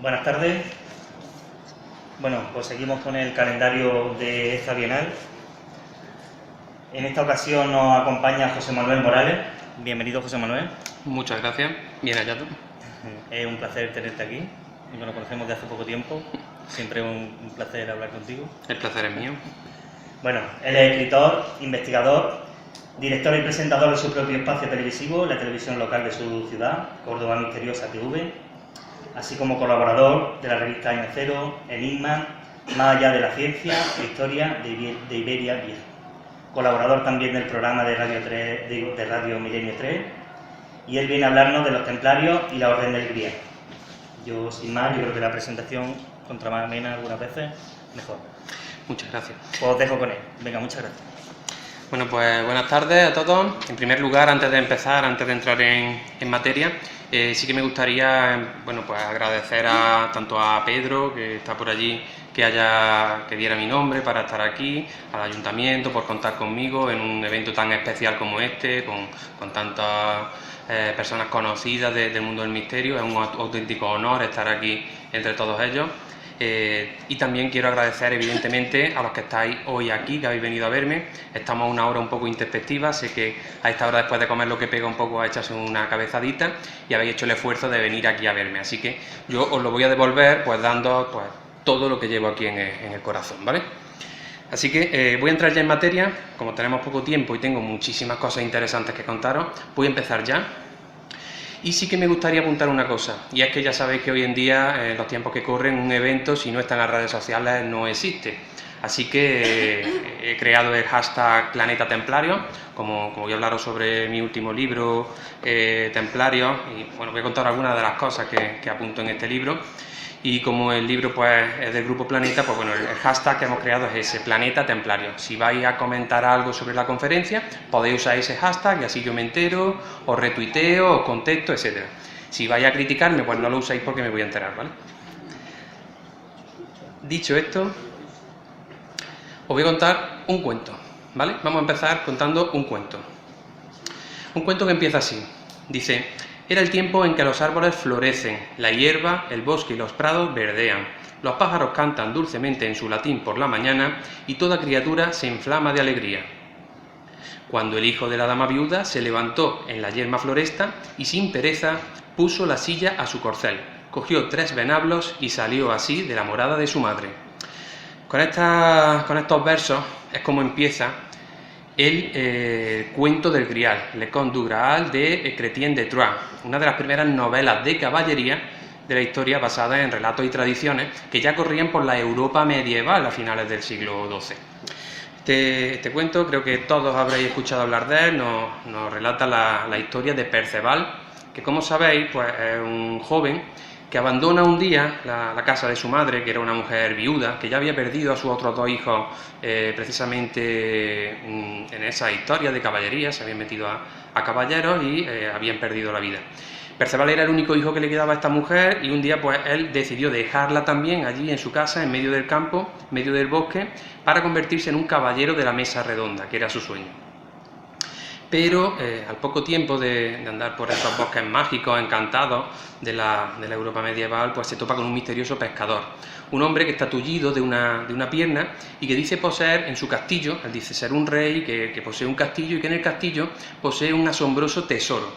Buenas tardes. Bueno, pues seguimos con el calendario de esta Bienal. En esta ocasión nos acompaña José Manuel Morales. Bienvenido, José Manuel. Muchas gracias. Bien hallado. Es un placer tenerte aquí. Nos conocemos de hace poco tiempo. Siempre un placer hablar contigo. El placer es mío. Bueno, él es escritor, investigador, director y presentador de su propio espacio televisivo, la televisión local de su ciudad, Córdoba Misteriosa TV, así como colaborador de la revista Año Cero, Enigma, Más allá de la ciencia e historia de Iberia Vieja. Colaborador también del programa de Radio Milenio 3, y él viene a hablarnos de los templarios y la Orden del Grial. Yo, sin más, yo creo que la presentación, contra más amena algunas veces, mejor. Muchas gracias. Pues os dejo con él. Venga, muchas gracias. Bueno, pues buenas tardes a todos. En primer lugar, antes de empezar, antes de entrar en materia, sí que me gustaría, bueno, pues agradecer tanto a Pedro, que está por allí, que diera mi nombre para estar aquí, al Ayuntamiento por contar conmigo en un evento tan especial como este, con tantas personas conocidas del mundo del misterio. Es un auténtico honor estar aquí entre todos ellos. Y también quiero agradecer evidentemente a los que estáis hoy aquí, que habéis venido a verme. Estamos a una hora un poco introspectiva, sé que a esta hora después de comer lo que pega un poco a echarse una cabezadita y habéis hecho el esfuerzo de venir aquí a verme, así que yo os lo voy a devolver pues dando pues todo lo que llevo aquí en el corazón, ¿vale? Así que voy a entrar ya en materia. Como tenemos poco tiempo y tengo muchísimas cosas interesantes que contaros, voy a empezar ya. Y sí que me gustaría apuntar una cosa, y es que ya sabéis que hoy en día, en los tiempos que corren, un evento, si no está en las redes sociales, no existe. Así que he creado el hashtag Planeta Templario, como voy a hablaros sobre mi último libro, Templario, y bueno, voy a contar algunas de las cosas que apunto en este libro. Y como el libro pues es del Grupo Planeta, pues bueno, el hashtag que hemos creado es ese, Planeta Templario. Si vais a comentar algo sobre la conferencia, podéis usar ese hashtag y así yo me entero, os retuiteo, os contesto, etc. Si vais a criticarme, pues no lo usáis porque me voy a enterar, ¿vale? Dicho esto, os voy a contar un cuento, ¿vale? Vamos a empezar contando un cuento. Un cuento que empieza así. Dice: era el tiempo en que los árboles florecen, la hierba, el bosque y los prados verdean, los pájaros cantan dulcemente en su latín por la mañana y toda criatura se inflama de alegría. Cuando el hijo de la dama viuda se levantó en la yerma floresta y sin pereza puso la silla a su corcel, cogió 3 venablos y salió así de la morada de su madre. Con estos versos es como empieza el cuento del Grial, Le Conte du Graal de Chrétien de Troyes, una de las primeras novelas de caballería de la historia basada en relatos y tradiciones que ya corrían por la Europa medieval a finales del siglo XII. Este cuento creo que todos habréis escuchado hablar de él. Nos relata la historia de Perceval, que como sabéis pues es un joven que abandona un día la casa de su madre, que era una mujer viuda, que ya había perdido a sus otros 2 hijos precisamente en esa historia de caballería. Se habían metido a caballeros y habían perdido la vida. Perceval era el único hijo que le quedaba a esta mujer y un día pues él decidió dejarla también allí en su casa, en medio del campo, en medio del bosque, para convertirse en un caballero de la mesa redonda, que era su sueño. Pero al poco tiempo de andar por estos bosques mágicos, encantados de la Europa medieval, pues se topa con un misterioso pescador, un hombre que está tullido de una pierna y que dice poseer en su castillo, él dice ser un rey que posee un castillo y que en el castillo posee un asombroso tesoro.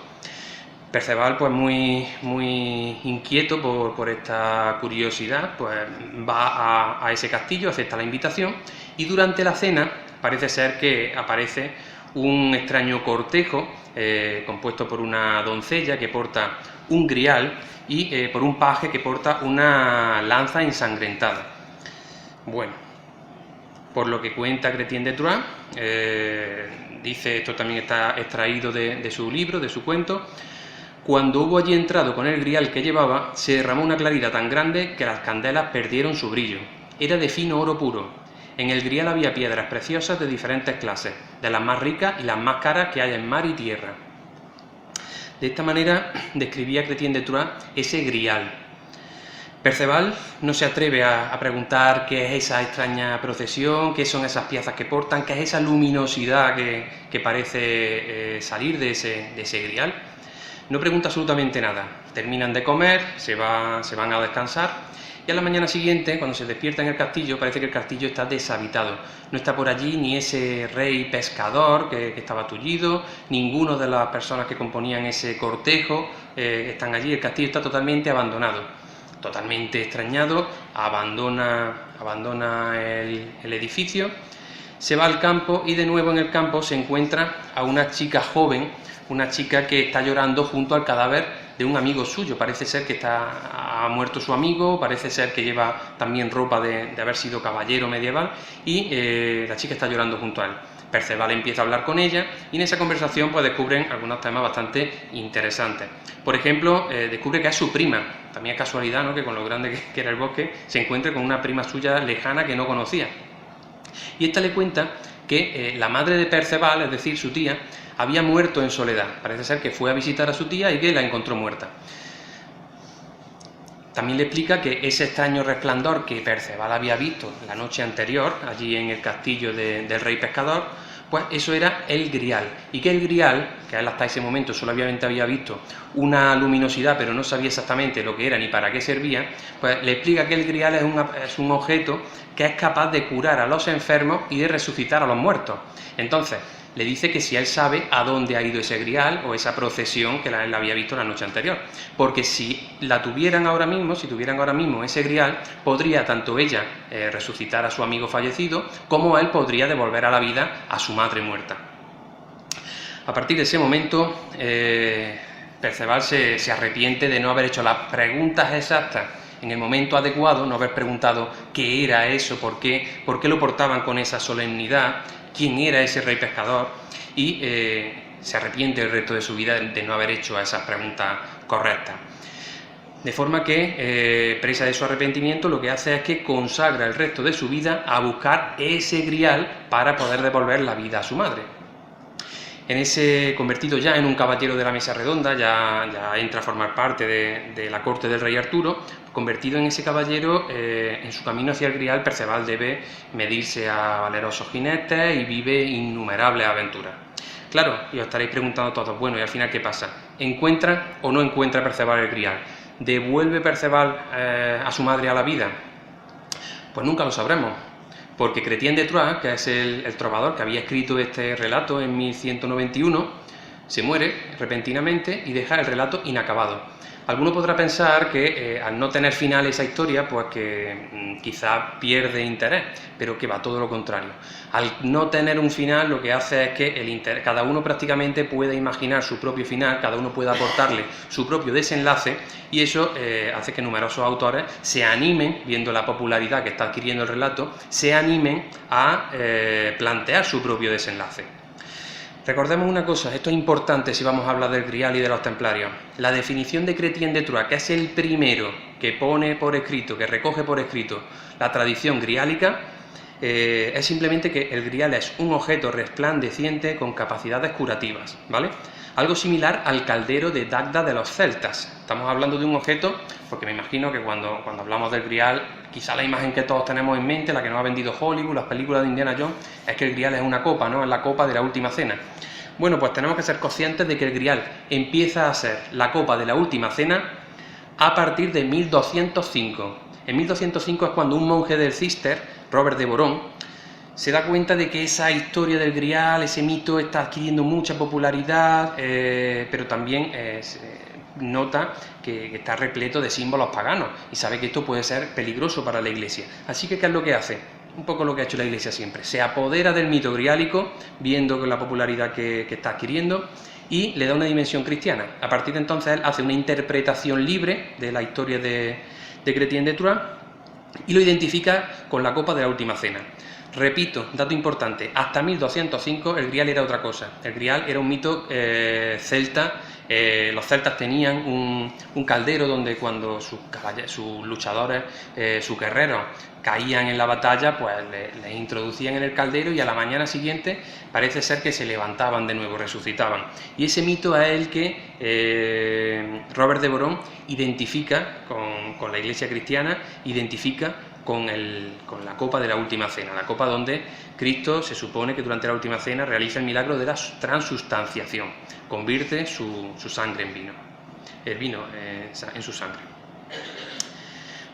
Perceval, pues muy inquieto por esta curiosidad, pues va a ese castillo, acepta la invitación y durante la cena parece ser que aparece un extraño cortejo compuesto por una doncella que porta un grial y por un paje que porta una lanza ensangrentada. Bueno, por lo que cuenta Chrétien de Troyes, dice, esto también está extraído de su libro, de su cuento: cuando hubo allí entrado con el grial que llevaba, se derramó una claridad tan grande que las candelas perdieron su brillo. Era de fino oro puro. En el grial había piedras preciosas de diferentes clases, de las más ricas y las más caras que hay en mar y tierra. De esta manera describía Chrétien de Troyes ese grial. Perceval no se atreve a preguntar qué es esa extraña procesión, qué son esas piezas que portan, qué es esa luminosidad que parece salir de ese grial. No pregunta absolutamente nada. Terminan de comer, se van a descansar. Y a la mañana siguiente, cuando se despierta en el castillo, parece que el castillo está deshabitado. No está por allí ni ese rey pescador que estaba tullido, ninguno de las personas que componían ese cortejo están allí. El castillo está totalmente abandonado. Totalmente extrañado, abandona el edificio, se va al campo y de nuevo en el campo se encuentra a una chica joven, una chica que está llorando junto al cadáver de un amigo suyo. Parece ser que ha muerto su amigo, parece ser que lleva también ropa de haber sido caballero medieval y la chica está llorando junto a él. Perceval empieza a hablar con ella y en esa conversación pues descubren algunos temas bastante interesantes. Por ejemplo, descubre que es su prima. También es casualidad, ¿no?, que con lo grande que era el bosque se encuentre con una prima suya lejana que no conocía. Y esta le cuenta que la madre de Perceval, es decir, su tía, había muerto en soledad. Parece ser que fue a visitar a su tía y que la encontró muerta. También le explica que ese extraño resplandor que Perceval había visto la noche anterior, allí en el castillo del rey pescador, pues eso era el Grial. Y que el Grial, que él hasta ese momento solamente había visto una luminosidad, pero no sabía exactamente lo que era ni para qué servía, pues le explica que el Grial es un objeto que es capaz de curar a los enfermos y de resucitar a los muertos. Entonces, le dice que si él sabe a dónde ha ido ese Grial o esa procesión que él había visto la noche anterior, porque si tuvieran ahora mismo ese Grial, podría tanto ella resucitar a su amigo fallecido, como él podría devolver a la vida a su madre muerta. A partir de ese momento, Perceval se arrepiente de no haber hecho las preguntas exactas en el momento adecuado, no haber preguntado qué era eso, por qué lo portaban con esa solemnidad, quién era ese rey pescador, y se arrepiente el resto de su vida de no haber hecho esas preguntas correctas. De forma que, presa de su arrepentimiento, lo que hace es que consagra el resto de su vida a buscar ese Grial para poder devolver la vida a su madre. Convertido ya en un caballero de la mesa redonda, ya entra a formar parte de la corte del rey Arturo. Convertido en ese caballero, en su camino hacia el Grial, Perceval debe medirse a valerosos jinetes y vive innumerables aventuras. Claro, y os estaréis preguntando todos, bueno, ¿y al final qué pasa? ¿Encuentra o no encuentra Perceval el Grial? ¿Devuelve Perceval a su madre a la vida? Pues nunca lo sabremos. Porque Chrétien de Troyes, que es el trovador que había escrito este relato en 1191, se muere repentinamente y deja el relato inacabado. Alguno podrá pensar que al no tener final esa historia, pues que quizá pierde interés, pero que va todo lo contrario. Al no tener un final, lo que hace es que cada uno prácticamente puede imaginar su propio final, cada uno puede aportarle su propio desenlace, y eso hace que numerosos autores se animen, viendo la popularidad que está adquiriendo el relato, se animen a plantear su propio desenlace. Recordemos una cosa, esto es importante si vamos a hablar del Grial y de los templarios. La definición de Chrétien de Troyes, que es el primero que pone por escrito, que recoge por escrito la tradición griálica, es simplemente que el Grial es un objeto resplandeciente con capacidades curativas, ¿vale? Algo similar al caldero de Dagda de los celtas. Estamos hablando de un objeto, porque me imagino que cuando hablamos del Grial, quizá la imagen que todos tenemos en mente, la que nos ha vendido Hollywood, las películas de Indiana Jones, es que el Grial es una copa, ¿no? Es la copa de la última cena. Bueno, pues tenemos que ser conscientes de que el Grial empieza a ser la copa de la última cena a partir de 1205. En 1205 es cuando un monje del Cister, Robert de Boron, se da cuenta de que esa historia del Grial, ese mito, está adquiriendo mucha popularidad, pero también nota que está repleto de símbolos paganos y sabe que esto puede ser peligroso para la Iglesia. Así que, ¿qué es lo que hace? Un poco lo que ha hecho la Iglesia siempre. Se apodera del mito griálico, viendo con la popularidad que está adquiriendo, y le da una dimensión cristiana. A partir de entonces, él hace una interpretación libre de la historia de Chrétien de Troyes y lo identifica con la copa de la última cena. Repito, dato importante, hasta 1205 el Grial era otra cosa. El Grial era un mito celta. Los celtas tenían un caldero donde cuando sus luchadores, sus guerreros caían en la batalla, pues les introducían en el caldero y a la mañana siguiente parece ser que se levantaban de nuevo, resucitaban. Y ese mito es el que Robert de Boron identifica con la Iglesia cristiana, identifica con la copa de la última cena, la copa donde Cristo se supone que durante la última cena realiza el milagro de la transustanciación, convierte su sangre en vino, el vino en su sangre.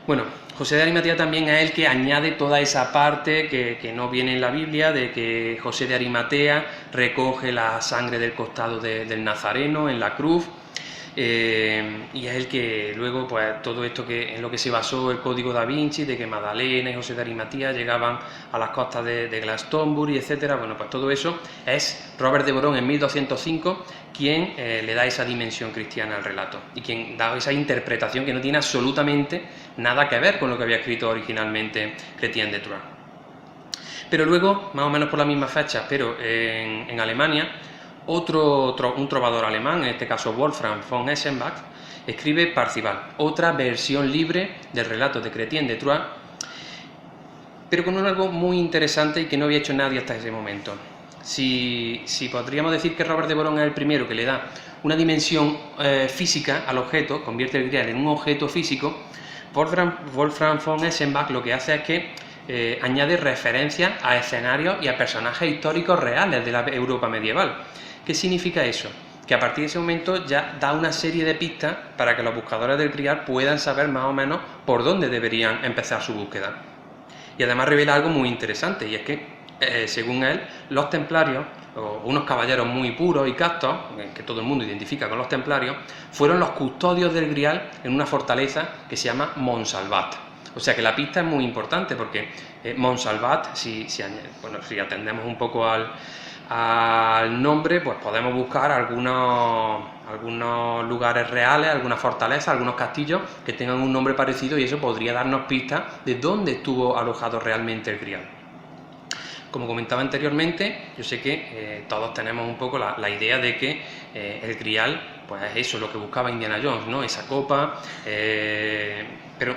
Bueno, José de Arimatea también es el que añade toda esa parte que no viene en la Biblia, de que José de Arimatea recoge la sangre del costado del Nazareno en la cruz, y es el que luego, pues todo esto en lo que se basó el Código da Vinci, de que Magdalena y José de Arimatea llegaban a las costas de Glastonbury, etcétera. Bueno, pues todo eso es Robert de Borón en 1205 quien le da esa dimensión cristiana al relato y quien da esa interpretación que no tiene absolutamente nada que ver con lo que había escrito originalmente Chrétien de Troyes. Pero luego, más o menos por la misma fecha, pero en Alemania, un trovador alemán, en este caso Wolfram von Eschenbach, escribe Parzival, otra versión libre del relato de Chrétien de Troyes, pero con algo muy interesante y que no había hecho nadie hasta ese momento. Si podríamos decir que Robert de Borón es el primero que le da una dimensión física al objeto, convierte el grial en un objeto físico, Wolfram von Eschenbach lo que hace es que añade referencias a escenarios y a personajes históricos reales de la Europa medieval. ¿Qué significa eso? Que a partir de ese momento ya da una serie de pistas para que los buscadores del grial puedan saber más o menos por dónde deberían empezar su búsqueda. Y además revela algo muy interesante, y es que, según él, los templarios, o unos caballeros muy puros y castos, que todo el mundo identifica con los templarios, fueron los custodios del grial en una fortaleza que se llama Montsalvat. O sea que la pista es muy importante porque Montsalvat, si atendemos un poco al nombre, pues podemos buscar algunos lugares reales, algunas fortalezas, algunos castillos que tengan un nombre parecido y eso podría darnos pistas de dónde estuvo alojado realmente el grial. Como comentaba anteriormente, yo sé que todos tenemos un poco la idea de que el grial, pues es eso, lo que buscaba Indiana Jones, ¿no? Esa copa, pero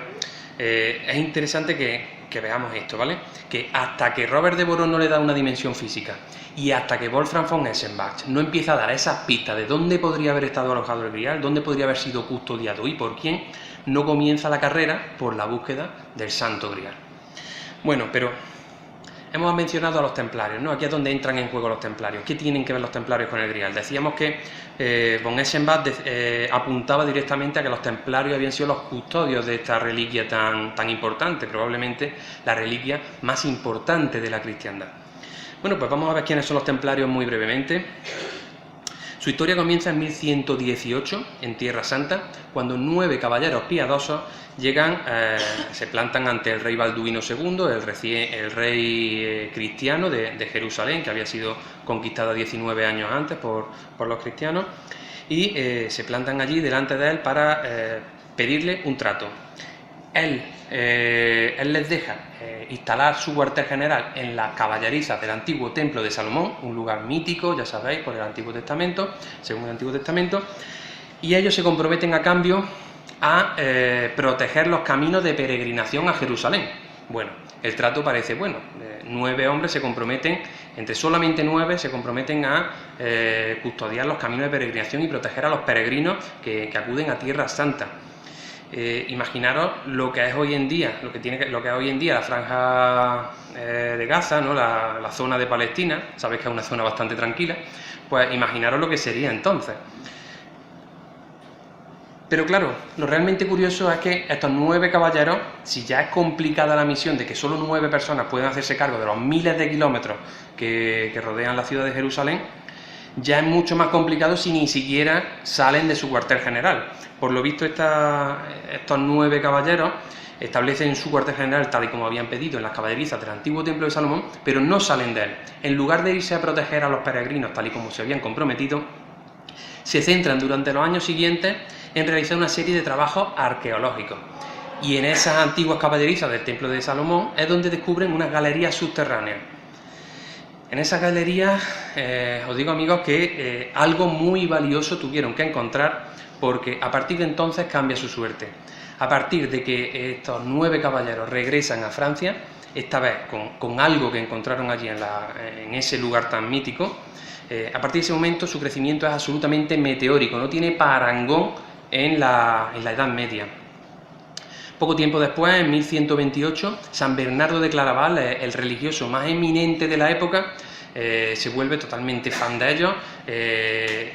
es interesante que veamos esto, ¿vale? Que hasta que Robert de Borón no le da una dimensión física y hasta que Wolfram von Eschenbach no empieza a dar esas pistas de dónde podría haber estado alojado el grial, dónde podría haber sido custodiado y por quién, no comienza la carrera por la búsqueda del santo grial. Bueno, pero hemos mencionado a los templarios, ¿no? Aquí es donde entran en juego los templarios. ¿Qué tienen que ver los templarios con el grial? Decíamos que von Eschenbach apuntaba directamente a que los templarios habían sido los custodios de esta reliquia tan importante, probablemente la reliquia más importante de la cristiandad. Bueno, pues vamos a ver quiénes son los templarios muy brevemente. Su historia comienza en 1118, en Tierra Santa, cuando 9 caballeros piadosos se plantan ante el rey Balduino II, el rey cristiano de Jerusalén, que había sido conquistada 19 años antes por los cristianos, y se plantan allí delante de él para pedirle un trato. Él les deja instalar su cuartel general en las caballerizas del antiguo templo de Salomón, un lugar mítico, ya sabéis, por el Antiguo Testamento, según el Antiguo Testamento, y ellos se comprometen a cambio a proteger los caminos de peregrinación a Jerusalén. Bueno, el trato parece bueno, 9 hombres se comprometen, entre solamente 9 se comprometen a custodiar los caminos de peregrinación y proteger a los peregrinos que acuden a Tierra Santa. Imaginaros lo que es hoy en día, lo que es hoy en día la franja de Gaza, ¿no? la zona de Palestina, sabéis que es una zona bastante tranquila, pues imaginaros lo que sería entonces. Pero claro, lo realmente curioso es que estos 9 caballeros, si ya es complicada la misión de que solo 9 personas pueden hacerse cargo de los miles de kilómetros que rodean la ciudad de Jerusalén, ya es mucho más complicado si ni siquiera salen de su cuartel general. Por lo visto, estos 9 caballeros establecen su cuartel general tal y como habían pedido en las caballerizas del antiguo templo de Salomón, pero no salen de él. En lugar de irse a proteger a los peregrinos tal y como se habían comprometido, se centran durante los años siguientes en realizar una serie de trabajos arqueológicos. Y en esas antiguas caballerizas del templo de Salomón es donde descubren unas galerías subterráneas. En esas galerías, os digo amigos que algo muy valioso tuvieron que encontrar, porque a partir de entonces cambia su suerte. A partir de que estos 9 caballeros regresan a Francia, esta vez con algo que encontraron allí en ese lugar tan mítico, a partir de ese momento su crecimiento es absolutamente meteórico, no tiene parangón en la Edad Media. Poco tiempo después, en 1128, San Bernardo de Claraval, el religioso más eminente de la época, se vuelve totalmente fan de ellos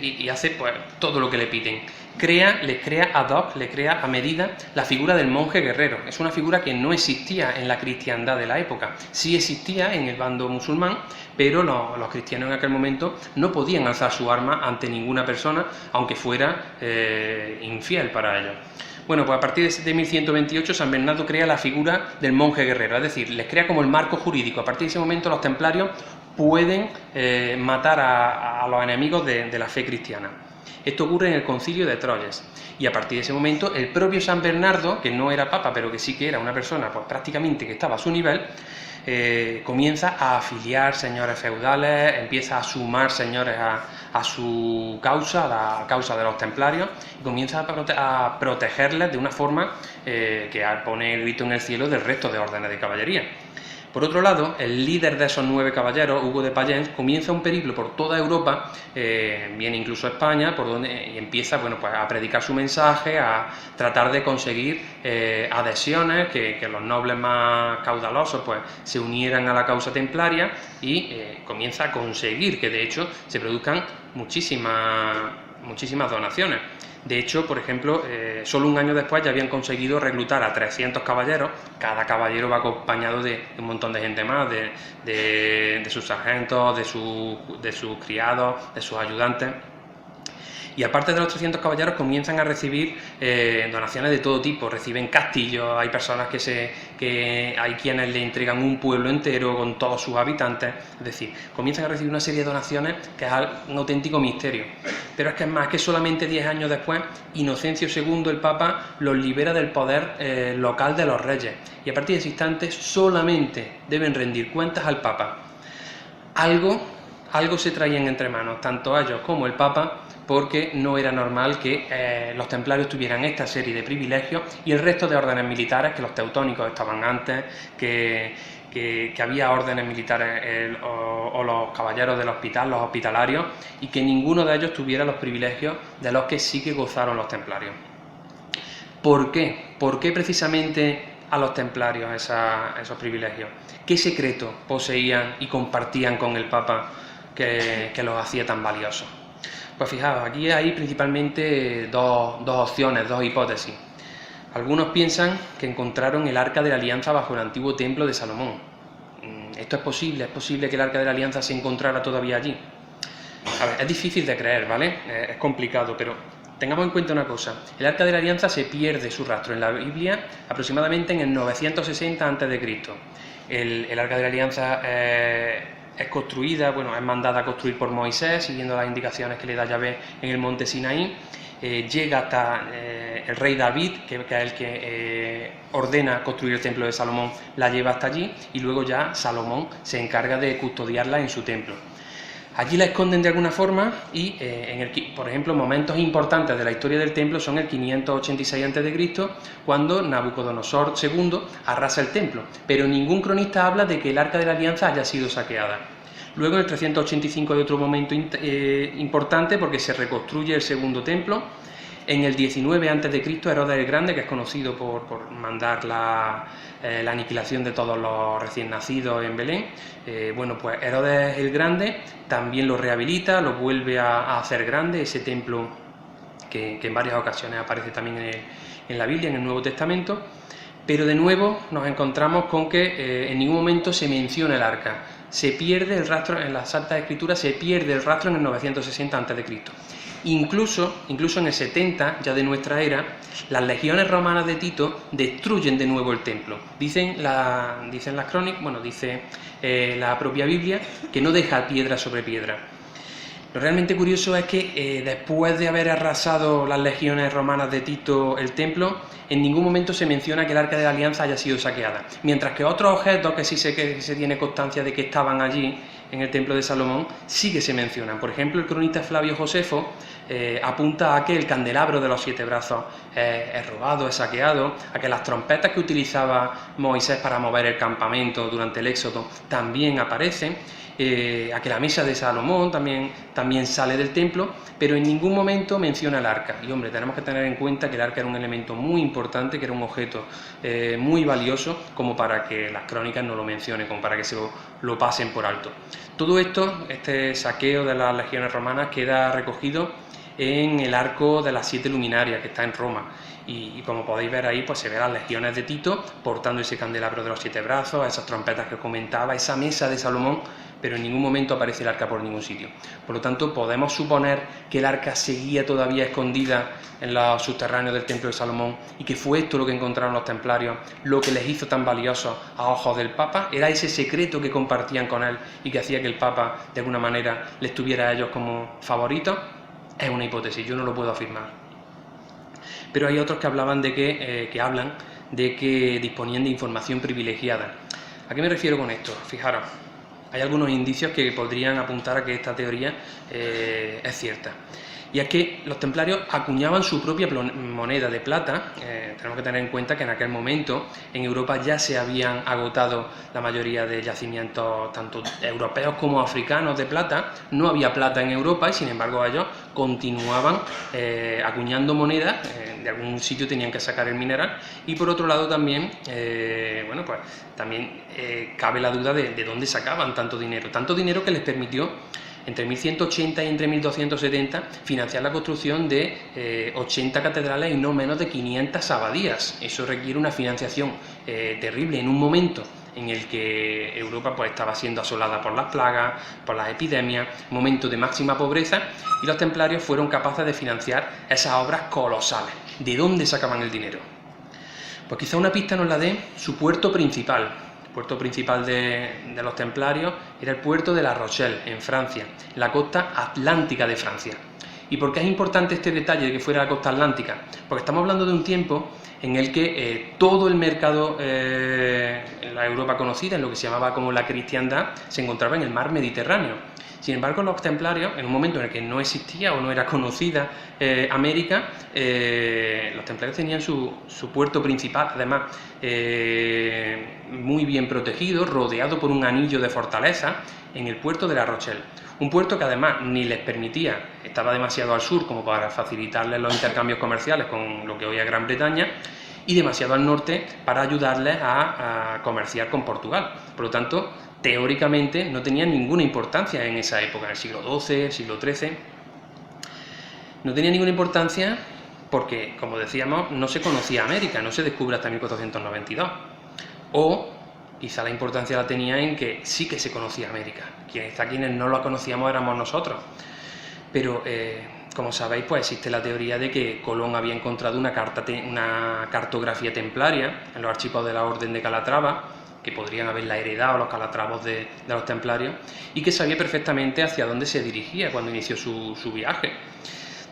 y hace pues todo lo que le piden. Les crea ad hoc, le crea a medida la figura del monje guerrero. Es una figura que no existía en la cristiandad de la época. Sí existía en el bando musulmán, pero los cristianos en aquel momento no podían alzar su arma ante ninguna persona, aunque fuera infiel para ellos. Bueno, pues a partir de 1128 San Bernardo crea la figura del monje guerrero, es decir, les crea como el marco jurídico. A partir de ese momento los templarios pueden matar a los enemigos de la fe cristiana. Esto ocurre en el Concilio de Troyes y a partir de ese momento el propio San Bernardo, que no era papa pero que sí que era una persona pues prácticamente que estaba a su nivel, comienza a afiliar señores feudales, empieza a sumar señores a su causa, a la causa de los templarios, y comienza a protegerles de una forma que pone el grito en el cielo del resto de órdenes de caballería. Por otro lado, el líder de esos 9 caballeros, Hugo de Payens, comienza un periplo por toda Europa, viene incluso a España, por donde empieza pues a predicar su mensaje, a tratar de conseguir adhesiones, que los nobles más caudalosos pues, se unieran a la causa templaria y comienza a conseguir que de hecho se produzcan muchísimas donaciones. De hecho, por ejemplo, solo un año después ya habían conseguido reclutar a 300 caballeros. Cada caballero va acompañado de un montón de gente más, de sus sargentos, de sus criados, de sus ayudantes. Y aparte de los 300 caballeros comienzan a recibir donaciones de todo tipo, reciben castillos, hay personas que hay quienes le entregan un pueblo entero con todos sus habitantes, es decir, comienzan a recibir una serie de donaciones que es un auténtico misterio. Pero es que es más que solamente 10 años después, Inocencio II, el Papa, los libera del poder local de los reyes y a partir de ese instante solamente deben rendir cuentas al Papa. Algo se traían entre manos, tanto ellos como el Papa, porque no era normal que los templarios tuvieran esta serie de privilegios y el resto de órdenes militares, que los teutónicos estaban antes, que había órdenes militares o los caballeros del hospital, los hospitalarios, y que ninguno de ellos tuviera los privilegios de los que sí que gozaron los templarios. ¿Por qué? ¿Por qué precisamente a los templarios esos privilegios? ¿Qué secreto poseían y compartían con el Papa que los hacía tan valiosos? Pues fijaos, aquí hay principalmente dos opciones, dos hipótesis. Algunos piensan que encontraron el Arca de la Alianza bajo el antiguo templo de Salomón. ¿Esto es posible que el Arca de la Alianza se encontrara todavía allí? A ver, es difícil de creer, ¿vale? Es complicado, pero tengamos en cuenta una cosa. El Arca de la Alianza se pierde su rastro en la Biblia aproximadamente en el 960 a.C. El Arca de la Alianza es construida, es mandada a construir por Moisés, siguiendo las indicaciones que le da Yahvé en el monte Sinaí, llega hasta el rey David, que es el que ordena construir el templo de Salomón, la lleva hasta allí y luego ya Salomón se encarga de custodiarla en su templo. Allí la esconden de alguna forma y, por ejemplo, momentos importantes de la historia del templo son el 586 a.C., cuando Nabucodonosor II arrasa el templo, pero ningún cronista habla de que el Arca de la Alianza haya sido saqueada. Luego en el 385 hay otro momento importante porque se reconstruye el segundo templo. En el 19 a.C., Herodes el Grande, que es conocido por mandar la aniquilación de todos los recién nacidos en Belén, pues Herodes el Grande también lo rehabilita, lo vuelve a hacer grande, ese templo que en varias ocasiones aparece también en la Biblia, en el Nuevo Testamento, pero de nuevo nos encontramos con que en ningún momento se menciona el arca, se pierde el rastro en las Santas Escrituras, se pierde el rastro en el 960 a.C. Incluso en el 70 ya de nuestra era, las legiones romanas de Tito destruyen de nuevo el templo. Dicen las crónicas, dice la propia Biblia, que no deja piedra sobre piedra. Lo realmente curioso es que después de haber arrasado las legiones romanas de Tito el templo, en ningún momento se menciona que el Arca de la Alianza haya sido saqueada, mientras que otros objetos que sí se tiene constancia de que estaban allí en el templo de Salomón sí que se mencionan. Por ejemplo, el cronista Flavio Josefo apunta a que el candelabro de los 7 brazos es robado, es saqueado, a que las trompetas que utilizaba Moisés para mover el campamento durante el Éxodo también aparecen, a que la mesa de Salomón también sale del templo, pero en ningún momento menciona el arca. Y hombre, tenemos que tener en cuenta que el arca era un elemento muy importante, que era un objeto muy valioso, como para que las crónicas no lo mencionen, como para que se lo pasen por alto. Todo esto, este saqueo de las legiones romanas, queda recogido en el arco de las 7 luminarias, que está en Roma. Y como podéis ver ahí, pues se ven las legiones de Tito portando ese candelabro de los 7 brazos, esas trompetas que os comentaba, esa mesa de Salomón, pero en ningún momento aparece el arca por ningún sitio. Por lo tanto, podemos suponer que el arca seguía todavía escondida en los subterráneos del templo de Salomón, y que fue esto lo que encontraron los templarios, lo que les hizo tan valiosos a ojos del Papa. Era ese secreto que compartían con él y que hacía que el Papa de alguna manera les tuviera a ellos como favoritos. Es una hipótesis, yo no lo puedo afirmar. Pero hay otros que hablan de que disponían de información privilegiada. ¿A qué me refiero con esto? Fijaros, hay algunos indicios que podrían apuntar a que esta teoría es cierta. Y es que los templarios acuñaban su propia moneda de plata. Tenemos que tener en cuenta que en aquel momento en Europa ya se habían agotado la mayoría de yacimientos, tanto europeos como africanos, de plata. No había plata en Europa y sin embargo ellos continuaban acuñando monedas. De algún sitio tenían que sacar el mineral. Y por otro lado también, cabe la duda de dónde sacaban tanto dinero que les permitió entre 1180 y entre 1270 financiar la construcción de 80 catedrales y no menos de 500 abadías. Eso requiere una financiación terrible en un momento en el que Europa pues estaba siendo asolada por las plagas, por las epidemias, momento de máxima pobreza, y los templarios fueron capaces de financiar esas obras colosales. ¿De dónde sacaban el dinero? Pues quizá una pista nos la dé su puerto principal. El puerto principal de los templarios era el puerto de La Rochelle, en Francia, la costa atlántica de Francia. ¿Y por qué es importante este detalle de que fuera la costa atlántica? Porque estamos hablando de un tiempo en el que todo el mercado en la Europa conocida, en lo que se llamaba como la cristiandad, se encontraba en el mar Mediterráneo. Sin embargo, los templarios, en un momento en el que no existía o no era conocida América, los templarios tenían su puerto principal, además muy bien protegido, rodeado por un anillo de fortaleza, en el puerto de La Rochelle. Un puerto que además ni les permitía, estaba demasiado al sur como para facilitarles los intercambios comerciales con lo que hoy es Gran Bretaña, y demasiado al norte para ayudarles a comerciar con Portugal. Por lo tanto, teóricamente no tenía ninguna importancia en esa época, en el siglo XII, siglo XIII. No tenía ninguna importancia porque, como decíamos, no se conocía América, no se descubre hasta 1492. O quizá la importancia la tenía en que sí que se conocía América. Quienes no la conocíamos éramos nosotros. Pero, como sabéis, pues existe la teoría de que Colón había encontrado una cartografía templaria en los archivos de la Orden de Calatrava, que podrían haberla heredado los calatravos de los templarios, y que sabía perfectamente hacia dónde se dirigía cuando inició su viaje.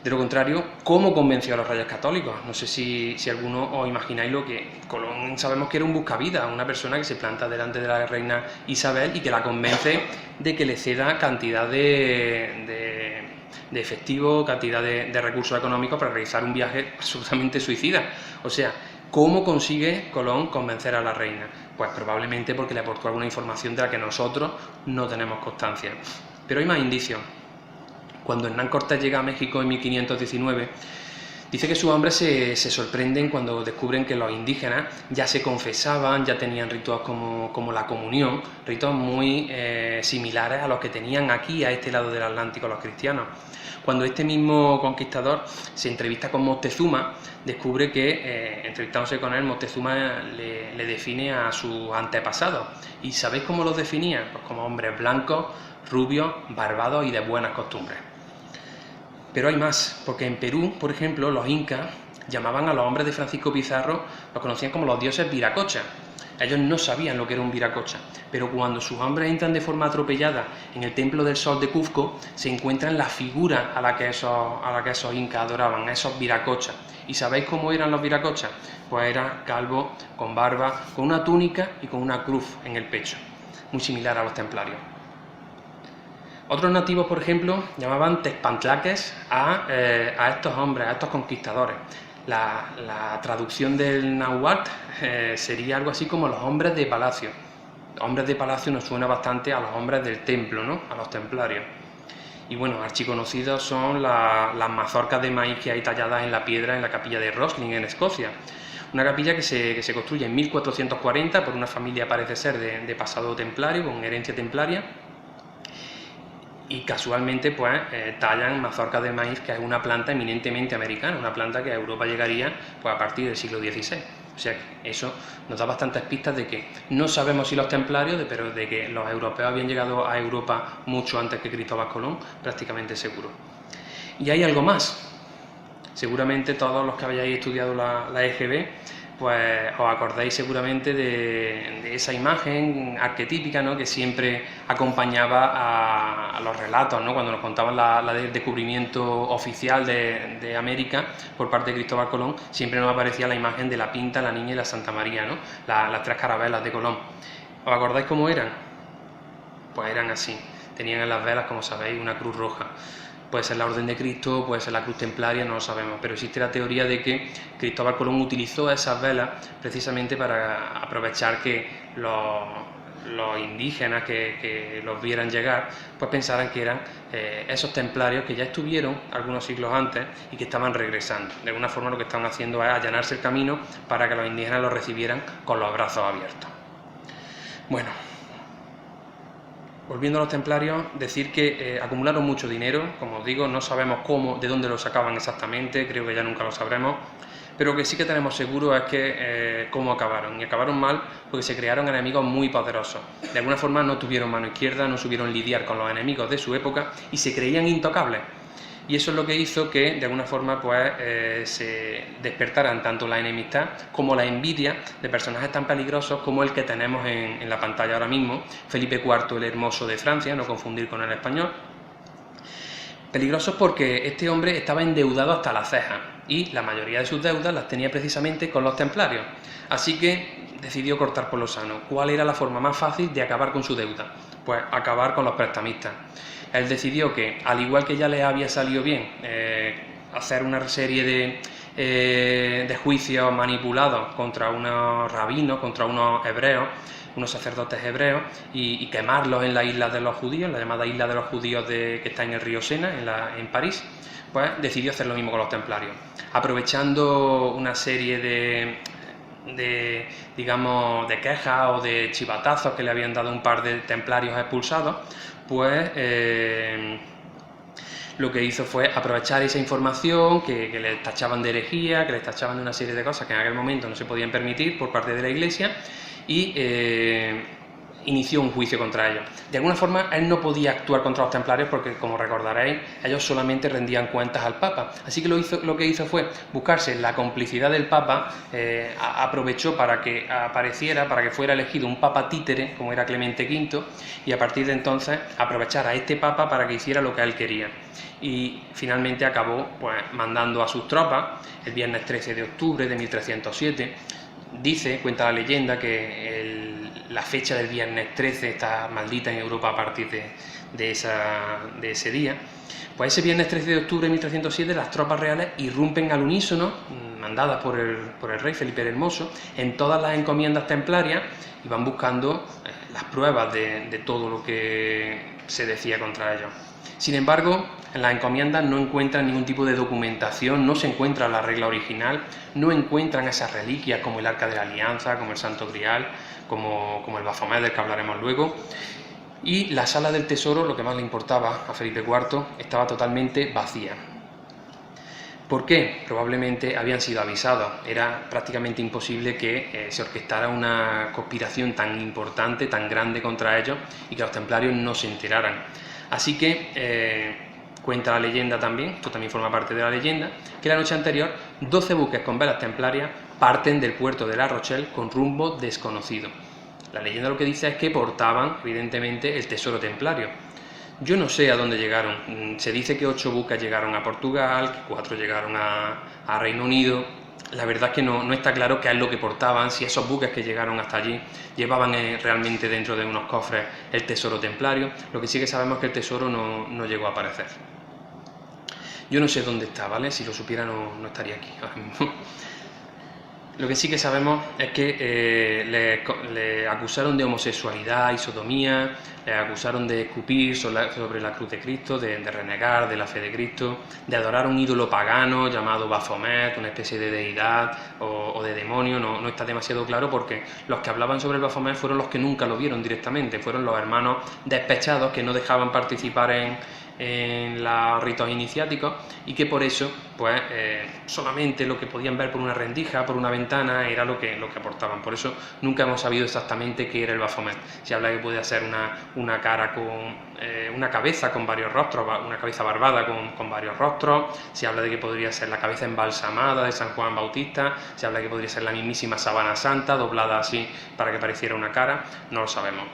De lo contrario, ¿cómo convenció a los reyes católicos? No sé si alguno os imagináis lo que Colón, sabemos que era un buscavidas, una persona que se planta delante de la reina Isabel y que la convence de que le ceda cantidad de efectivo, cantidad de recursos económicos para realizar un viaje absolutamente suicida. O sea, ¿cómo consigue Colón convencer a la reina? Pues probablemente porque le aportó alguna información de la que nosotros no tenemos constancia. Pero hay más indicios. Cuando Hernán Cortés llega a México en 1519, dice que sus hombres se sorprenden cuando descubren que los indígenas ya se confesaban, ya tenían ritos como la comunión, ritos muy similares a los que tenían aquí, a este lado del Atlántico, los cristianos. Cuando este mismo conquistador se entrevista con Moctezuma, descubre que, entrevistándose con él, Moctezuma le define a sus antepasados. ¿Y sabéis cómo los definía? Pues como hombres blancos, rubios, barbados y de buenas costumbres. Pero hay más, porque en Perú, por ejemplo, los incas llamaban a los hombres de Francisco Pizarro, los conocían como los dioses viracocha. Ellos no sabían lo que era un viracocha, pero cuando sus hombres entran de forma atropellada en el Templo del Sol de Cuzco, se encuentran la figura a la que esos incas adoraban, esos viracochas. ¿Y sabéis cómo eran los viracochas? Pues era calvo, con barba, con una túnica y con una cruz en el pecho, muy similar a los templarios. Otros nativos, por ejemplo, llamaban tezpantlaques a estos hombres, a estos conquistadores. La traducción del náhuatl sería algo así como los hombres de palacio. hombres de palacio nos suena bastante a los hombres del templo, ¿no? A los templarios. Y bueno, archiconocidos son las mazorcas de maíz que hay talladas en la piedra en la capilla de Rosslyn, en Escocia. Una capilla que se construye en 1440 por una familia, parece ser, de pasado templario, con herencia templaria. Y casualmente pues tallan mazorcas de maíz, que es una planta eminentemente americana, una planta que a Europa llegaría pues a partir del siglo XVI. O sea, eso nos da bastantes pistas de que no sabemos si los templarios, pero de que los europeos habían llegado a Europa mucho antes que Cristóbal Colón, prácticamente seguro. Y hay algo más. Seguramente todos los que hayáis estudiado la EGB, pues os acordáis seguramente de esa imagen arquetípica, ¿no?, que siempre acompañaba a los relatos, ¿no?, cuando nos contaban la del descubrimiento oficial de América por parte de Cristóbal Colón. Siempre nos aparecía la imagen de la Pinta, la Niña y la Santa María, ¿no?, las tres carabelas de Colón. ¿Os acordáis cómo eran? Pues eran así. Tenían en las velas, como sabéis, una cruz roja. Puede ser la Orden de Cristo, puede ser la Cruz Templaria, no lo sabemos, pero existe la teoría de que Cristóbal Colón utilizó esas velas precisamente para aprovechar que los indígenas que los vieran llegar, pues pensaran que eran esos templarios que ya estuvieron algunos siglos antes y que estaban regresando. De alguna forma lo que estaban haciendo es allanarse el camino para que los indígenas los recibieran con los brazos abiertos. Bueno, volviendo a los templarios, decir que acumularon mucho dinero, como os digo, no sabemos cómo, de dónde lo sacaban exactamente, creo que ya nunca lo sabremos, pero lo que sí que tenemos seguro es que cómo acabaron, y acabaron mal porque se crearon enemigos muy poderosos. De alguna forma no tuvieron mano izquierda, no supieron lidiar con los enemigos de su época y se creían intocables. Y eso es lo que hizo que, de alguna forma, pues se despertaran tanto la enemistad como la envidia de personajes tan peligrosos como el que tenemos en la pantalla ahora mismo, Felipe IV el Hermoso de Francia, no confundir con el español. Peligrosos porque este hombre estaba endeudado hasta las cejas y la mayoría de sus deudas las tenía precisamente con los templarios. Así que decidió cortar por lo sano. ¿Cuál era la forma más fácil de acabar con su deuda? Pues acabar con los prestamistas. Él decidió que, al igual que ya le había salido bien hacer una serie de juicios manipulados contra unos rabinos, contra unos hebreos, unos sacerdotes hebreos, y quemarlos en la isla de los judíos, la llamada isla de los judíos que está en el río Sena, en París, pues decidió hacer lo mismo con los templarios. Aprovechando una serie digamos, de quejas o de chivatazos que le habían dado un par de templarios expulsados, pues lo que hizo fue aprovechar esa información que les tachaban de herejía, que les tachaban de una serie de cosas que en aquel momento no se podían permitir por parte de la Iglesia, y inició un juicio contra ellos. De alguna forma él no podía actuar contra los templarios porque, como recordaréis, ellos solamente rendían cuentas al Papa, así que lo que hizo fue buscarse la complicidad del Papa. Aprovechó para que apareciera, para que fuera elegido un Papa títere, como era Clemente V, y a partir de entonces aprovechar a este Papa para que hiciera lo que él quería. Y finalmente acabó pues mandando a sus tropas el viernes 13 de octubre de 1307. Cuenta la leyenda que la fecha del viernes 13 está maldita en Europa a partir de ese día. Pues ese viernes 13 de octubre de 1307 las tropas reales irrumpen al unísono, mandadas por el rey Felipe el Hermoso, en todas las encomiendas templarias, y van buscando las pruebas de todo lo que se decía contra ellos. Sin embargo, en las encomiendas no encuentran ningún tipo de documentación, no se encuentra la regla original, no encuentran esas reliquias como el Arca de la Alianza, como el Santo Grial, como el Baphomet, del que hablaremos luego. Y la sala del tesoro, lo que más le importaba a Felipe IV, estaba totalmente vacía. ¿Por qué? Probablemente habían sido avisados. Era prácticamente imposible que se orquestara una conspiración tan importante, tan grande contra ellos, y que los templarios no se enteraran. Así que cuenta la leyenda también, esto también forma parte de la leyenda, que la noche anterior 12 buques con velas templarias parten del puerto de La Rochelle con rumbo desconocido. La leyenda lo que dice es que portaban, evidentemente, el tesoro templario. Yo no sé a dónde llegaron. Se dice que 8 buques llegaron a Portugal, que 4 llegaron a Reino Unido. La verdad es que no está claro qué es lo que portaban, si esos buques que llegaron hasta allí llevaban realmente dentro de unos cofres el tesoro templario. Lo que sí que sabemos es que el tesoro no llegó a aparecer. Yo no sé dónde está, ¿vale? Si lo supiera no estaría aquí ahora mismo. Lo que sí que sabemos es que le acusaron de homosexualidad y sodomía, le acusaron de escupir sobre la cruz de Cristo, de renegar de la fe de Cristo, de adorar a un ídolo pagano llamado Baphomet, una especie de deidad o de demonio. No está demasiado claro, porque los que hablaban sobre el Baphomet fueron los que nunca lo vieron directamente, fueron los hermanos despechados que no dejaban participar en los ritos iniciáticos, y que por eso pues solamente lo que podían ver por una rendija, por una ventana, era lo que aportaban. Por eso nunca hemos sabido exactamente qué era el Baphomet. Se habla que puede ser una cara con una cabeza con varios rostros, una cabeza barbada con varios rostros. Se habla de que podría ser la cabeza embalsamada de San Juan Bautista. Se habla de que podría ser la mismísima sábana santa doblada así para que pareciera una cara. No lo sabemos.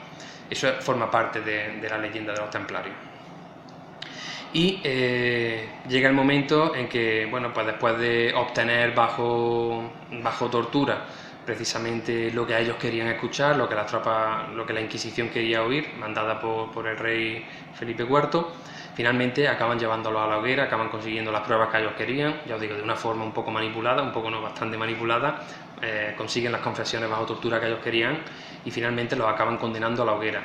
Eso forma parte de la leyenda de los templarios. Y llega el momento en que, bueno, pues después de obtener bajo tortura precisamente lo que a ellos querían escuchar, lo que la Inquisición quería oír, mandada por el rey Felipe IV, finalmente acaban llevándolo a la hoguera, acaban consiguiendo las pruebas que ellos querían, ya os digo, de una forma un poco manipulada, un poco no, bastante manipulada, consiguen las confesiones bajo tortura que ellos querían y finalmente los acaban condenando a la hoguera.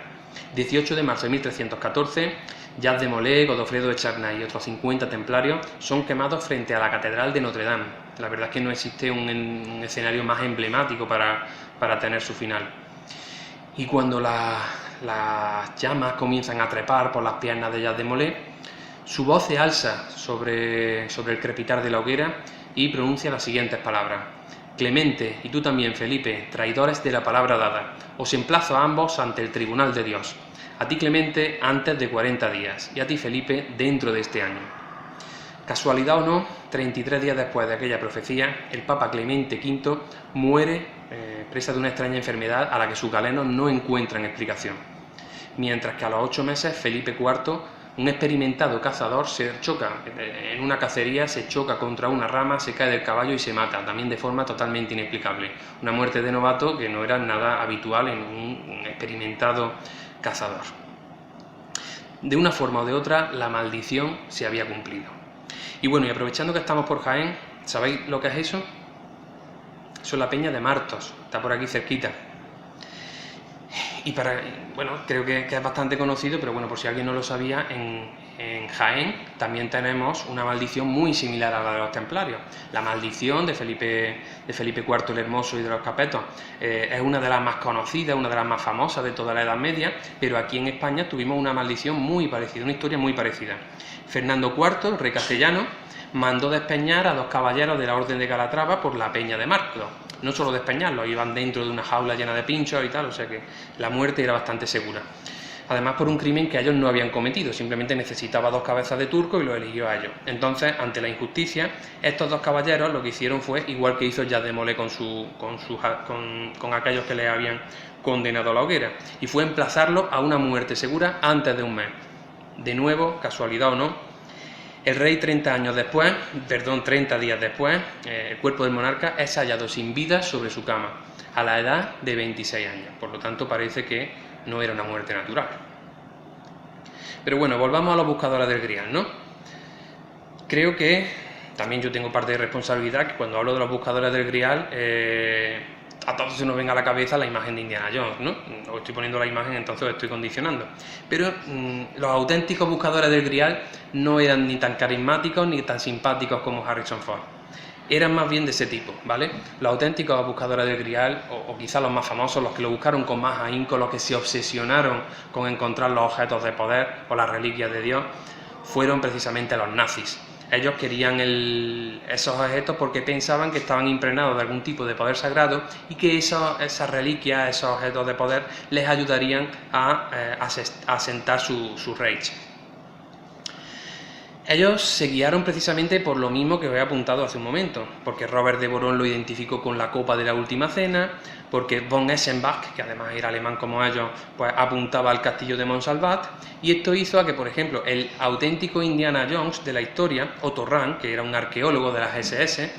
18 de marzo de 1314, Jacques de Molay, Godofredo de Charnay y otros 50 templarios son quemados frente a la Catedral de Notre Dame. La verdad es que no existe un escenario más emblemático para tener su final. Y cuando las llamas comienzan a trepar por las piernas de Jacques de Molay, su voz se alza sobre el crepitar de la hoguera y pronuncia las siguientes palabras: Clemente, y tú también, Felipe, traidores de la palabra dada, os emplazo a ambos ante el tribunal de Dios. A ti, Clemente, antes de 40 días, y a ti, Felipe, dentro de este año. Casualidad o no, 33 días después de aquella profecía, el Papa Clemente V muere presa de una extraña enfermedad a la que sus galenos no encuentran explicación. Mientras que a los 8 meses, Felipe IV, un experimentado cazador, se choca en una cacería, se choca contra una rama, se cae del caballo y se mata, también de forma totalmente inexplicable. Una muerte de novato que no era nada habitual en un experimentado cazador. De una forma o de otra, la maldición se había cumplido. Y bueno, y aprovechando que estamos por Jaén, ¿sabéis lo que es eso? Eso es la Peña de Martos, está por aquí cerquita. Y bueno, creo que es bastante conocido, pero bueno, por si alguien no lo sabía, en Jaén también tenemos una maldición muy similar a la de los templarios. La maldición de Felipe IV el Hermoso y de los Capetos es una de las más conocidas, una de las más famosas de toda la Edad Media, pero aquí en España tuvimos una maldición muy parecida, una historia muy parecida. Fernando IV, el rey castellano, mandó despeñar a 2 caballeros de la Orden de Calatrava por la Peña de Martos. No solo despeñarlos, iban dentro de una jaula llena de pinchos y tal, o sea que la muerte era bastante segura. Además, por un crimen que ellos no habían cometido, simplemente necesitaba 2 cabezas de turco y lo eligió a ellos. Entonces, ante la injusticia, estos 2 caballeros lo que hicieron fue, igual que hizo Jacques de Molay con aquellos que le habían condenado a la hoguera, y fue emplazarlos a una muerte segura antes de un mes. De nuevo, casualidad o no, el rey 30 días después, el cuerpo del monarca es hallado sin vida sobre su cama, a la edad de 26 años. Por lo tanto, parece que no era una muerte natural. Pero bueno, volvamos a los buscadores del Grial, ¿no? Creo que también yo tengo parte de responsabilidad, que cuando hablo de los buscadores del Grial, a todos se nos venga a la cabeza la imagen de Indiana Jones, ¿no? Os estoy poniendo la imagen, entonces os estoy condicionando. Pero los auténticos buscadores del Grial no eran ni tan carismáticos ni tan simpáticos como Harrison Ford. Eran más bien de ese tipo, ¿vale? Los auténticos buscadores del Grial, o quizás los más famosos, los que lo buscaron con más ahínco, los que se obsesionaron con encontrar los objetos de poder o las reliquias de Dios, fueron precisamente los nazis. Ellos querían esos objetos porque pensaban que estaban impregnados de algún tipo de poder sagrado y que esas reliquias, esos objetos de poder, les ayudarían a asentar su Reich. Ellos se guiaron precisamente por lo mismo que os he apuntado hace un momento, porque Robert de Borón lo identificó con la copa de la Última Cena, porque von Eschenbach, que además era alemán como ellos, pues apuntaba al castillo de Montsalvat, y esto hizo a que, por ejemplo, el auténtico Indiana Jones de la historia, Otto Rahn, que era un arqueólogo de las SS,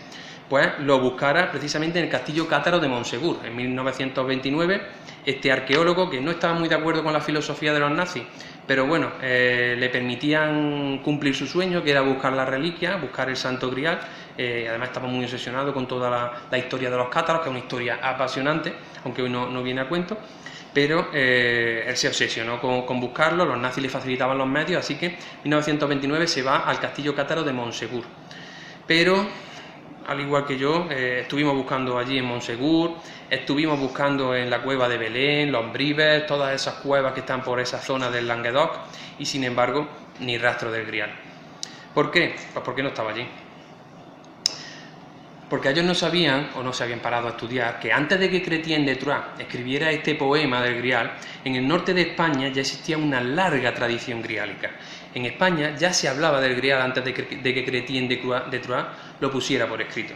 pues lo buscara precisamente en el castillo cátaro de Monsegur. En 1929, este arqueólogo, que no estaba muy de acuerdo con la filosofía de los nazis, pero bueno, le permitían cumplir su sueño, que era buscar la reliquia, buscar el Santo Grial. Además estaba muy obsesionado con toda la historia de los cátaros, que es una historia apasionante, aunque hoy no viene a cuento. Pero él se obsesionó con buscarlo, los nazis le facilitaban los medios, así que en 1929 se va al castillo cátaro de Monsegur. Pero, al igual que yo, estuvimos buscando allí en Monsegur, estuvimos buscando en la cueva de Belén, los Bribes, todas esas cuevas que están por esa zona del Languedoc, y sin embargo, ni rastro del Grial. ¿Por qué? Pues porque no estaba allí. Porque ellos no sabían, o no se habían parado a estudiar, que antes de que Chrétien de Troyes escribiera este poema del Grial, en el norte de España ya existía una larga tradición griálica. En España ya se hablaba del Grial antes de que Chrétien de Troyes lo pusiera por escrito.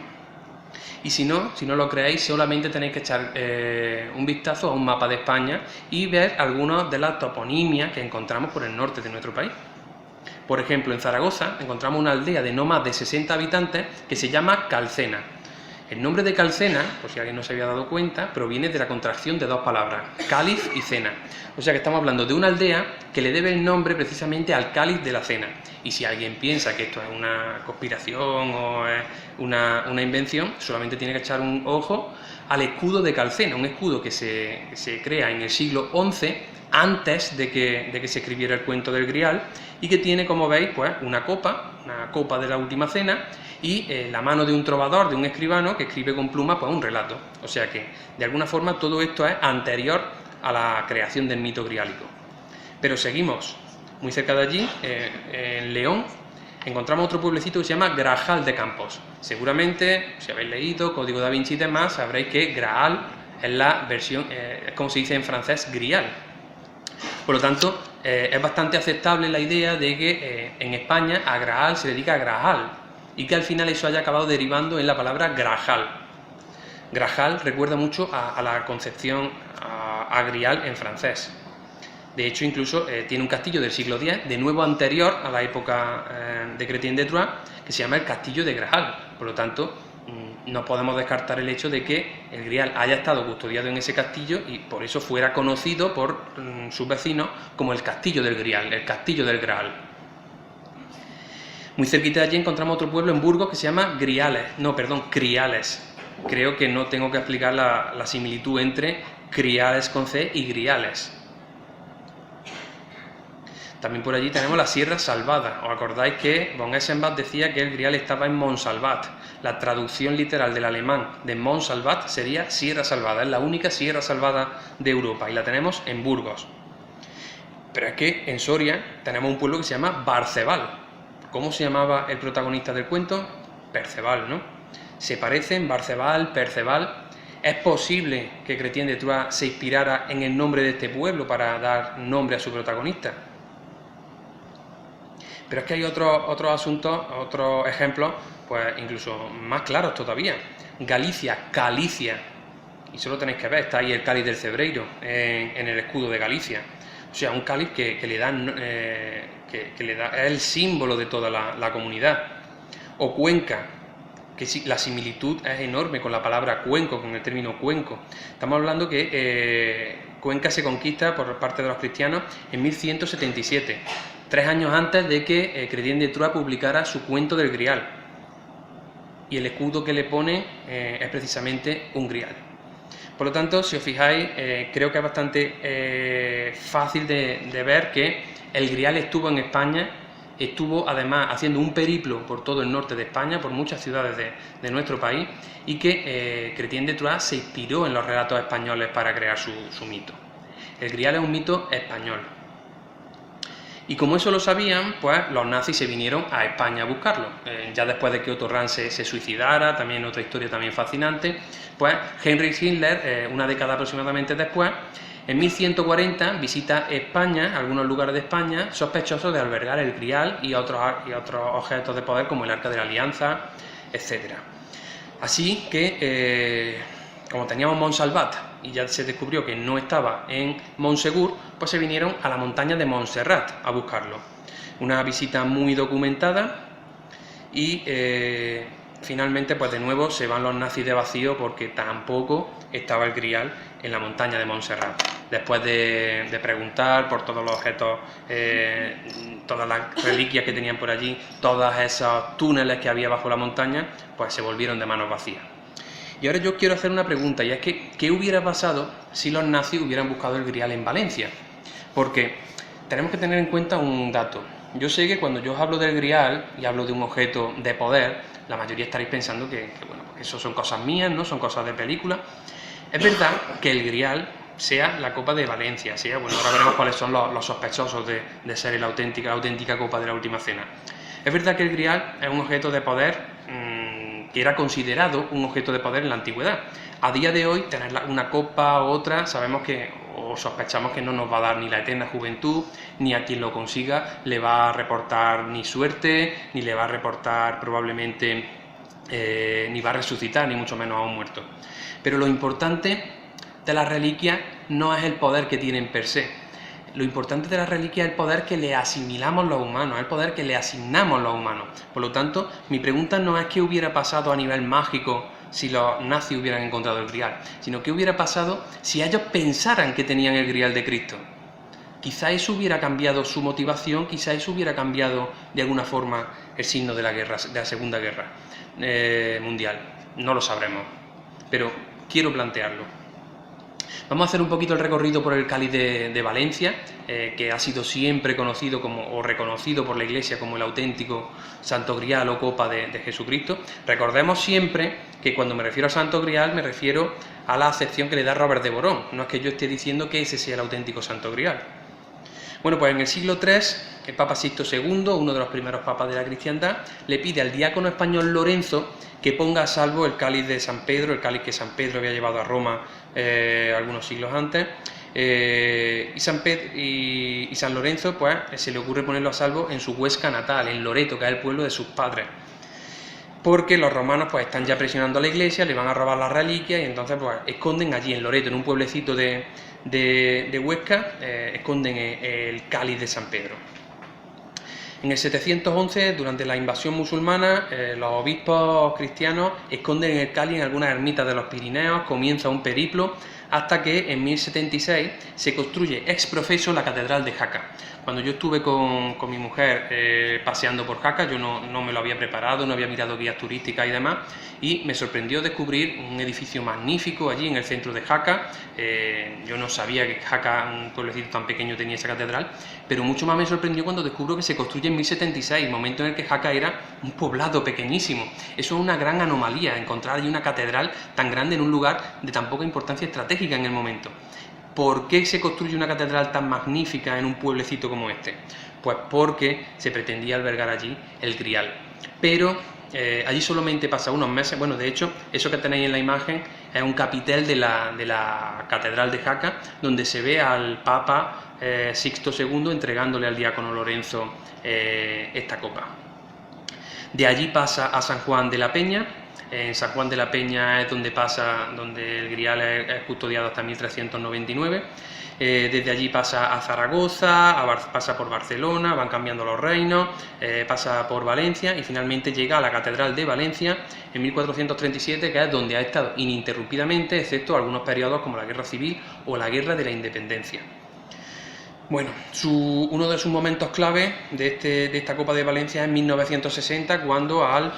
Y si no lo creéis, solamente tenéis que echar un vistazo a un mapa de España y ver algunas de las toponimias que encontramos por el norte de nuestro país. Por ejemplo, en Zaragoza encontramos una aldea de no más de 60 habitantes que se llama Calcena. El nombre de Calcena, por si alguien no se había dado cuenta, proviene de la contracción de dos palabras, cáliz y cena. O sea que estamos hablando de una aldea que le debe el nombre precisamente al cáliz de la cena. Y si alguien piensa que esto es una conspiración o es una invención, solamente tiene que echar un ojo al escudo de Calcena, un escudo que se crea en el siglo XI, antes de que se escribiera el cuento del Grial, y que tiene, como veis, pues una copa de la última cena, y la mano de un trovador, de un escribano, que escribe con pluma pues un relato. O sea que, de alguna forma, todo esto es anterior a la creación del mito griálico. Pero seguimos, muy cerca de allí, en León, encontramos otro pueblecito que se llama Grajal de Campos. Seguramente, si habéis leído Código Da Vinci y demás, sabréis que Graal es la versión, como se dice en francés, grial. Por lo tanto, es bastante aceptable la idea de que en España a Graal se dedica a Grajal y que al final eso haya acabado derivando en la palabra Grajal. Grajal recuerda mucho a la concepción a Grial en francés. De hecho, incluso tiene un castillo del siglo X, de nuevo anterior a la época de Chrétien de Troyes, que se llama el Castillo de Grajal. Por lo tanto, no podemos descartar el hecho de que el Grial haya estado custodiado en ese castillo y por eso fuera conocido por sus vecinos como el Castillo del Grial, el Castillo del Graal. Muy cerquita de allí encontramos otro pueblo en Burgos que se llama Criales. Creo que no tengo que explicar la similitud entre Criales con C y Griales. También por allí tenemos la Sierra Salvada. ¿Os acordáis que von Eschenbach decía que el Grial estaba en Montsalvat? La traducción literal del alemán de Montsalvat sería Sierra Salvada. Es la única Sierra Salvada de Europa y la tenemos en Burgos. Pero es que en Soria tenemos un pueblo que se llama Barceval. ¿Cómo se llamaba el protagonista del cuento? Perceval, ¿no? Se parecen, Barceval, Perceval. ¿Es posible que Chrétien de Troyes se inspirara en el nombre de este pueblo para dar nombre a su protagonista? Pero es que hay otros asuntos, otros ejemplos, pues incluso más claros todavía. Galicia, Calicia, y solo tenéis que ver, está ahí el cáliz del Cebreiro, en el escudo de Galicia. O sea, un cáliz que le da, es el símbolo de toda la comunidad. O Cuenca, que la similitud es enorme con la palabra cuenco, con el término cuenco. Estamos hablando que Cuenca se conquista por parte de los cristianos en 1177. 3 años antes de que Chrétien de Troyes publicara su cuento del Grial. Y el escudo que le pone es precisamente un Grial. Por lo tanto, si os fijáis, creo que es bastante fácil de ver que el Grial estuvo en España, estuvo además haciendo un periplo por todo el norte de España, por muchas ciudades de nuestro país, y que Chrétien de Troyes se inspiró en los relatos españoles para crear su mito. El Grial es un mito español. Y como eso lo sabían, pues los nazis se vinieron a España a buscarlo. Ya después de que Otto Rahn se suicidara, también otra historia también fascinante, pues Heinrich Himmler, una década aproximadamente después, en 1140 visita España, algunos lugares de España, sospechosos de albergar el Grial y otros objetos de poder como el Arca de la Alianza, etc. Así que, como teníamos Montsalvat, y ya se descubrió que no estaba en Montsegur, pues se vinieron a la montaña de Montserrat a buscarlo. Una visita muy documentada y finalmente, pues de nuevo se van los nazis de vacío porque tampoco estaba el Grial en la montaña de Montserrat. Después de preguntar por todos los objetos, todas las reliquias que tenían por allí, todos esos túneles que había bajo la montaña, pues se volvieron de manos vacías. Y ahora yo quiero hacer una pregunta, y es que, ¿qué hubiera pasado si los nazis hubieran buscado el Grial en Valencia? Porque tenemos que tener en cuenta un dato. Yo sé que cuando yo os hablo del Grial y hablo de un objeto de poder, la mayoría estaréis pensando que eso son cosas mías, ¿no? Son cosas de película. Es verdad que el Grial sea la copa de Valencia, ahora veremos cuáles son los sospechosos de ser la auténtica copa de la Última Cena. Es verdad que el Grial es un objeto de poder que era considerado un objeto de poder en la antigüedad. A día de hoy, tener una copa u otra, sabemos que, o sospechamos que no nos va a dar ni la eterna juventud, ni a quien lo consiga le va a reportar ni suerte, ni le va a reportar probablemente, ni va a resucitar, ni mucho menos a un muerto. Pero lo importante de las reliquias no es el poder que tienen per se. Lo importante de las reliquias es el poder que le asimilamos los humanos, el poder que le asignamos los humanos. Por lo tanto, mi pregunta no es qué hubiera pasado a nivel mágico si los nazis hubieran encontrado el Grial, sino qué hubiera pasado si ellos pensaran que tenían el Grial de Cristo. Quizá eso hubiera cambiado su motivación, quizá eso hubiera cambiado de alguna forma el signo de la guerra, de la Segunda Guerra Mundial. No lo sabremos, pero quiero plantearlo. Vamos a hacer un poquito el recorrido por el cáliz de Valencia, que ha sido siempre conocido o reconocido por la Iglesia como el auténtico Santo Grial o copa de Jesucristo. Recordemos siempre que cuando me refiero a Santo Grial me refiero a la acepción que le da Robert de Borón, no es que yo esté diciendo que ese sea el auténtico Santo Grial. Bueno, pues en el siglo III, el Papa Sixto II, uno de los primeros papas de la cristiandad, le pide al diácono español Lorenzo que ponga a salvo el cáliz de San Pedro, el cáliz que San Pedro había llevado a Roma algunos siglos antes, y San Lorenzo pues se le ocurre ponerlo a salvo en su Huesca natal, en Loreto, que es el pueblo de sus padres, porque los romanos pues están ya presionando a la iglesia, le van a robar las reliquias y entonces pues esconden allí en Loreto, en un pueblecito de Huesca, esconden el cáliz de San Pedro. En el 711, durante la invasión musulmana, los obispos cristianos esconden el cáliz en algunas ermitas de los Pirineos, comienza un periplo, hasta que en 1076 se construye ex professo la catedral de Jaca. Cuando yo estuve con mi mujer paseando por Jaca, yo no me lo había preparado, no había mirado guías turísticas y demás, y me sorprendió descubrir un edificio magnífico allí en el centro de Jaca. Yo no sabía que Jaca, un pueblecito tan pequeño, tenía esa catedral, pero mucho más me sorprendió cuando descubro que se construye en 1076, momento en el que Jaca era un poblado pequeñísimo. Eso es una gran anomalía, encontrar allí una catedral tan grande en un lugar de tan poca importancia estratégica en el momento. ¿Por qué se construye una catedral tan magnífica en un pueblecito como este? Pues porque se pretendía albergar allí el Grial. Pero allí solamente pasa unos meses. Bueno, de hecho, eso que tenéis en la imagen es un capitel de la catedral de Jaca, donde se ve al Papa Sixto II entregándole al diácono Lorenzo esta copa. De allí pasa a San Juan de la Peña. En San Juan de la Peña es donde el Grial es custodiado hasta 1399. Desde allí pasa a Zaragoza, pasa por Barcelona, van cambiando los reinos, pasa por Valencia y finalmente llega a la Catedral de Valencia en 1437, que es donde ha estado ininterrumpidamente, excepto algunos periodos como la Guerra Civil o la Guerra de la Independencia. Bueno, uno de sus momentos clave de esta Copa de Valencia es en 1960, cuando al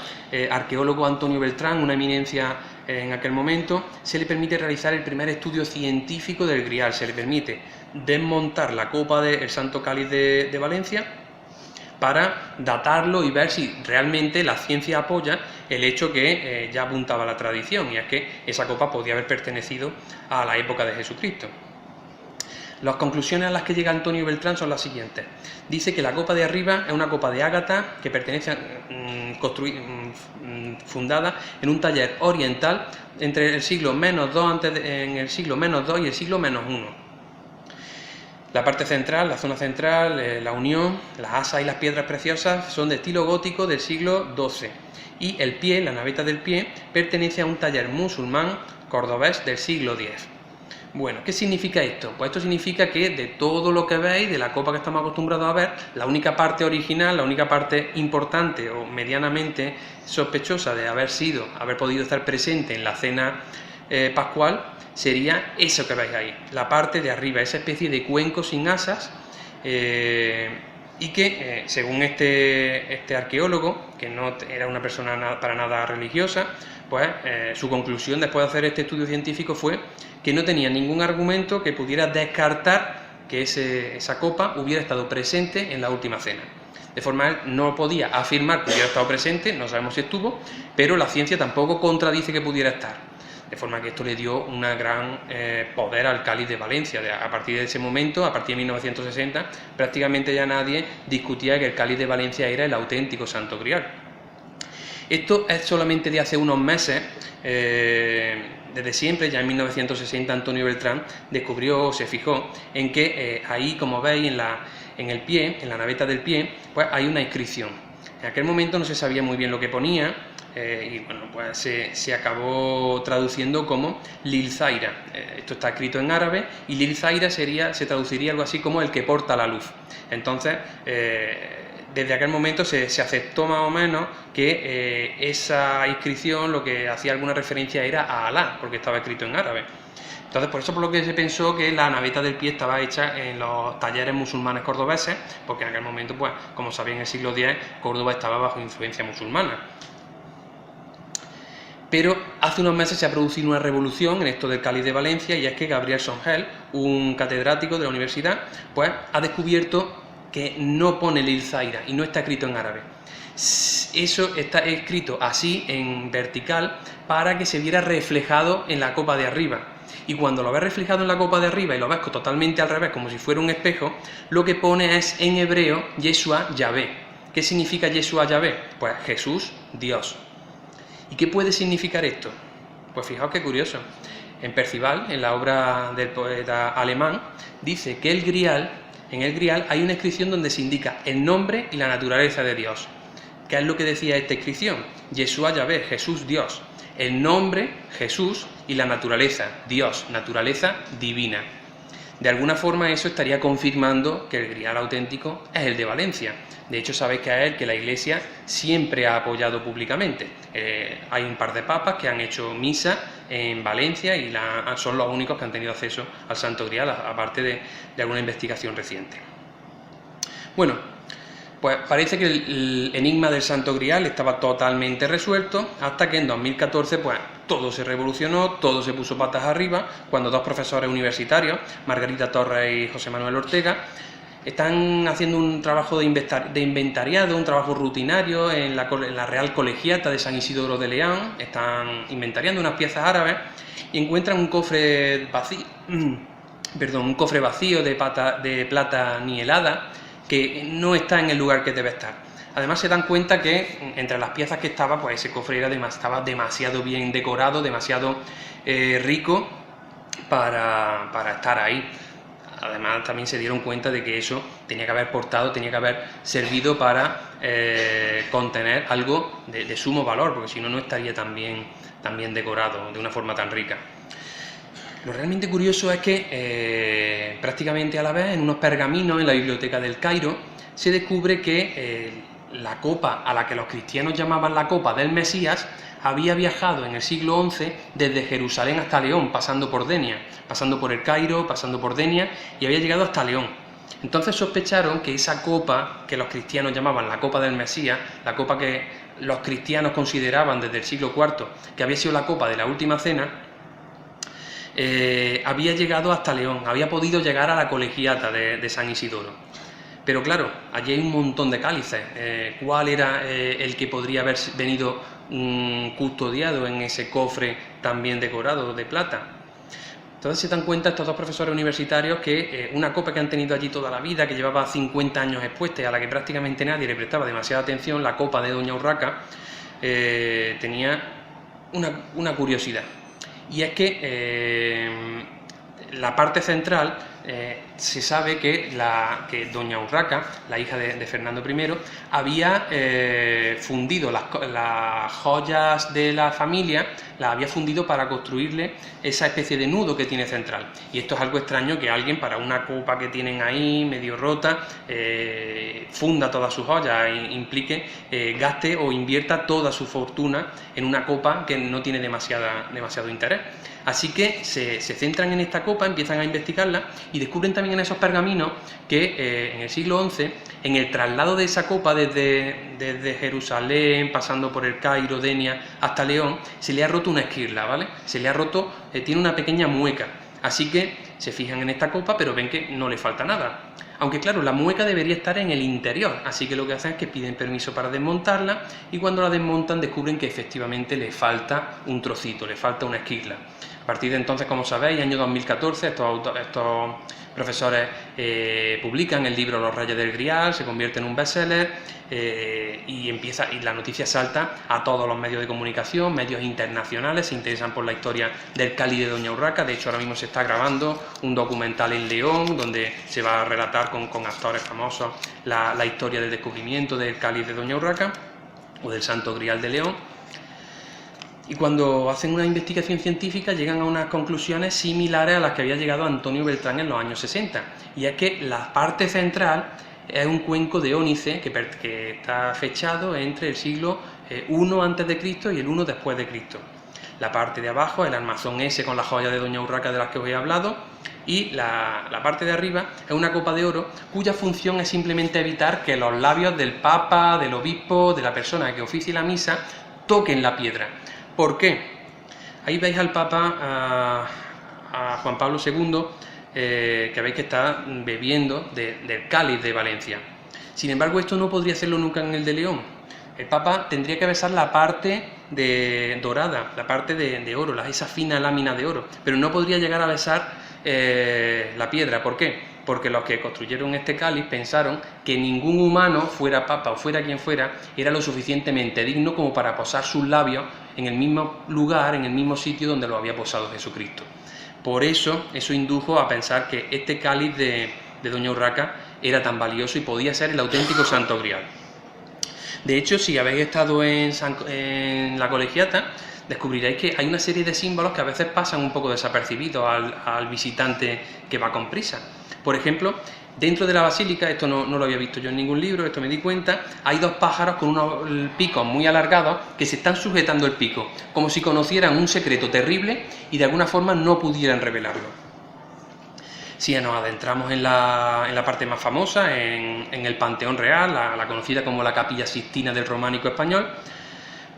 arqueólogo Antonio Beltrán, una eminencia en aquel momento, se le permite realizar el primer estudio científico del Grial. Se le permite desmontar la copa del Santo Cáliz de Valencia para datarlo y ver si realmente la ciencia apoya el hecho que ya apuntaba la tradición, y es que esa copa podía haber pertenecido a la época de Jesucristo. Las conclusiones a las que llega Antonio Beltrán son las siguientes. Dice que la copa de arriba es una copa de ágata que pertenece fundada en un taller oriental entre el siglo -2 en el siglo -2 y el siglo -1. La parte central, la zona central, la unión, las asas y las piedras preciosas son de estilo gótico del siglo XII, y el pie, la naveta del pie, pertenece a un taller musulmán cordobés del siglo X. Bueno, ¿qué significa esto? Pues esto significa que de todo lo que veis, de la copa que estamos acostumbrados a ver, la única parte original, la única parte importante o medianamente sospechosa de haber podido estar presente en la cena pascual, sería eso que veis ahí, la parte de arriba, esa especie de cuenco sin asas, y que, según este arqueólogo, que no era una persona para nada religiosa, pues su conclusión después de hacer este estudio científico fue que no tenía ningún argumento que pudiera descartar que esa copa hubiera estado presente en la última cena. De forma que él no podía afirmar que hubiera estado presente, no sabemos si estuvo, pero la ciencia tampoco contradice que pudiera estar. De forma que esto le dio un gran poder al cáliz de Valencia. A partir de ese momento, a partir de 1960, prácticamente ya nadie discutía que el cáliz de Valencia era el auténtico Santo Grial. Esto es solamente de hace unos meses. Desde siempre, ya en 1960, Antonio Beltrán descubrió, se fijó en que ahí, como veis, en el pie, en la naveta del pie, pues hay una inscripción. En aquel momento no se sabía muy bien lo que ponía, y bueno, pues se acabó traduciendo como Lil Zaira. Esto está escrito en árabe, y Lil Zaira se traduciría algo así como el que porta la luz. Entonces, desde aquel momento se aceptó más o menos que esa inscripción lo que hacía alguna referencia era a Alá, porque estaba escrito en árabe. Entonces, por eso por lo que se pensó que la naveta del pie estaba hecha en los talleres musulmanes cordobeses, porque en aquel momento, pues, como sabéis, en el siglo X, Córdoba estaba bajo influencia musulmana. Pero hace unos meses se ha producido una revolución en esto del cáliz de Valencia, y es que Gabriel Songel, un catedrático de la universidad, pues ha descubierto que no pone Lil Zaira y no está escrito en árabe. Eso está escrito así en vertical para que se viera reflejado en la copa de arriba. Y cuando lo ves reflejado en la copa de arriba y lo ves totalmente al revés, como si fuera un espejo, lo que pone es en hebreo Yeshua Yahvé. ¿Qué significa Yeshua Yahvé? Pues Jesús, Dios. ¿Y qué puede significar esto? Pues fijaos qué curioso. En Percival, en la obra del poeta alemán, dice que en el Grial hay una inscripción donde se indica el nombre y la naturaleza de Dios. ¿Qué es lo que decía esta inscripción? Yeshua Yahvé, Jesús Dios. El nombre, Jesús, y la naturaleza, Dios, naturaleza divina. De alguna forma eso estaría confirmando que el Grial auténtico es el de Valencia. De hecho, sabéis que es el que la Iglesia siempre ha apoyado públicamente. Hay un par de papas que han hecho misa en Valencia y son los únicos que han tenido acceso al Santo Grial, aparte de alguna investigación reciente. Bueno, pues parece que el enigma del Santo Grial estaba totalmente resuelto, hasta que en 2014 pues todo se revolucionó, todo se puso patas arriba, cuando dos profesores universitarios, Margarita Torres y José Manuel Ortega, están haciendo un trabajo de inventariado, un trabajo rutinario en la Real Colegiata de San Isidoro de León. Están inventariando unas piezas árabes y encuentran un cofre vacío de plata nielada que no está en el lugar que debe estar. Además se dan cuenta que entre las piezas que estaba, pues ese cofre estaba demasiado bien decorado, demasiado rico para estar ahí. Además también se dieron cuenta de que eso tenía que haber servido para contener algo de sumo valor, porque si no, no estaría tan bien decorado de una forma tan rica. Lo realmente curioso es que prácticamente a la vez, en unos pergaminos en la biblioteca del Cairo, se descubre que la copa a la que los cristianos llamaban la copa del Mesías había viajado en el siglo XI desde Jerusalén hasta León, pasando por Denia, pasando por el Cairo, pasando por Denia, y había llegado hasta León. Entonces sospecharon que esa copa que los cristianos llamaban la copa del Mesías, la copa que los cristianos consideraban desde el siglo IV que había sido la copa de la última cena, había llegado hasta León, había podido llegar a la colegiata de San Isidoro. Pero claro, allí hay un montón de cálices. ¿Cuál era el que podría haber venido custodiado en ese cofre tan bien decorado de plata? Entonces se dan cuenta estos dos profesores universitarios que una copa que han tenido allí toda la vida, que llevaba 50 años expuesta y a la que prácticamente nadie le prestaba demasiada atención, la copa de Doña Urraca, tenía una curiosidad. Y es que la parte central se sabe que doña Urraca, la hija de Fernando I, había fundido las joyas de la familia, las había fundido para construirle esa especie de nudo que tiene central. Y esto es algo extraño, que alguien para una copa que tienen ahí medio rota funda todas sus joyas, implique gaste o invierta toda su fortuna en una copa que no tiene demasiado interés. Así que se centran en esta copa, empiezan a investigarla y descubren también en esos pergaminos que en el siglo XI, en el traslado de esa copa desde Jerusalén, pasando por el Cairo, Denia, hasta León, se le ha roto una esquirla, ¿vale? Se le ha roto, tiene una pequeña mueca. Así que se fijan en esta copa, pero ven que no le falta nada. Aunque claro, la mueca debería estar en el interior, así que lo que hacen es que piden permiso para desmontarla y cuando la desmontan descubren que efectivamente le falta un trocito, le falta una esquirla. A partir de entonces, como sabéis, año 2014, estos profesores publican el libro Los Reyes del Grial, se convierte en un bestseller y la noticia salta a todos los medios de comunicación, medios internacionales, se interesan por la historia del cáliz de doña Urraca. De hecho, ahora mismo se está grabando un documental en León donde se va a relatar con actores famosos la historia del descubrimiento del cáliz de doña Urraca o del Santo Grial de León. Y cuando hacen una investigación científica llegan a unas conclusiones similares a las que había llegado Antonio Beltrán en los años 60. Y es que la parte central es un cuenco de ónice que está fechado entre el siglo I a.C. y el I después de Cristo. La parte de abajo, el armazón ese con las joyas de doña Urraca de las que os he hablado, y la parte de arriba es una copa de oro cuya función es simplemente evitar que los labios del Papa, del obispo, de la persona que oficie la misa, toquen la piedra. ¿Por qué? Ahí veis al Papa, a Juan Pablo II, que veis que está bebiendo del cáliz de Valencia. Sin embargo, esto no podría hacerlo nunca en el de León. El Papa tendría que besar la parte dorada, la parte de oro, esa fina lámina de oro, pero no podría llegar a besar la piedra. ¿Por qué? Porque los que construyeron este cáliz pensaron que ningún humano, fuera papa o fuera quien fuera, era lo suficientemente digno como para posar sus labios en el mismo lugar, en el mismo sitio donde lo había posado Jesucristo. Por eso indujo a pensar que este cáliz de doña Urraca era tan valioso y podía ser el auténtico Santo Grial. De hecho, si habéis estado en la colegiata, descubriréis que hay una serie de símbolos que a veces pasan un poco desapercibidos al visitante que va con prisa. Por ejemplo, dentro de la basílica, esto no lo había visto yo en ningún libro, esto me di cuenta, hay dos pájaros con unos picos muy alargados que se están sujetando el pico, como si conocieran un secreto terrible y de alguna forma no pudieran revelarlo. Si nos adentramos en la parte más famosa, en el Panteón Real, la conocida como la Capilla Sixtina del Románico español,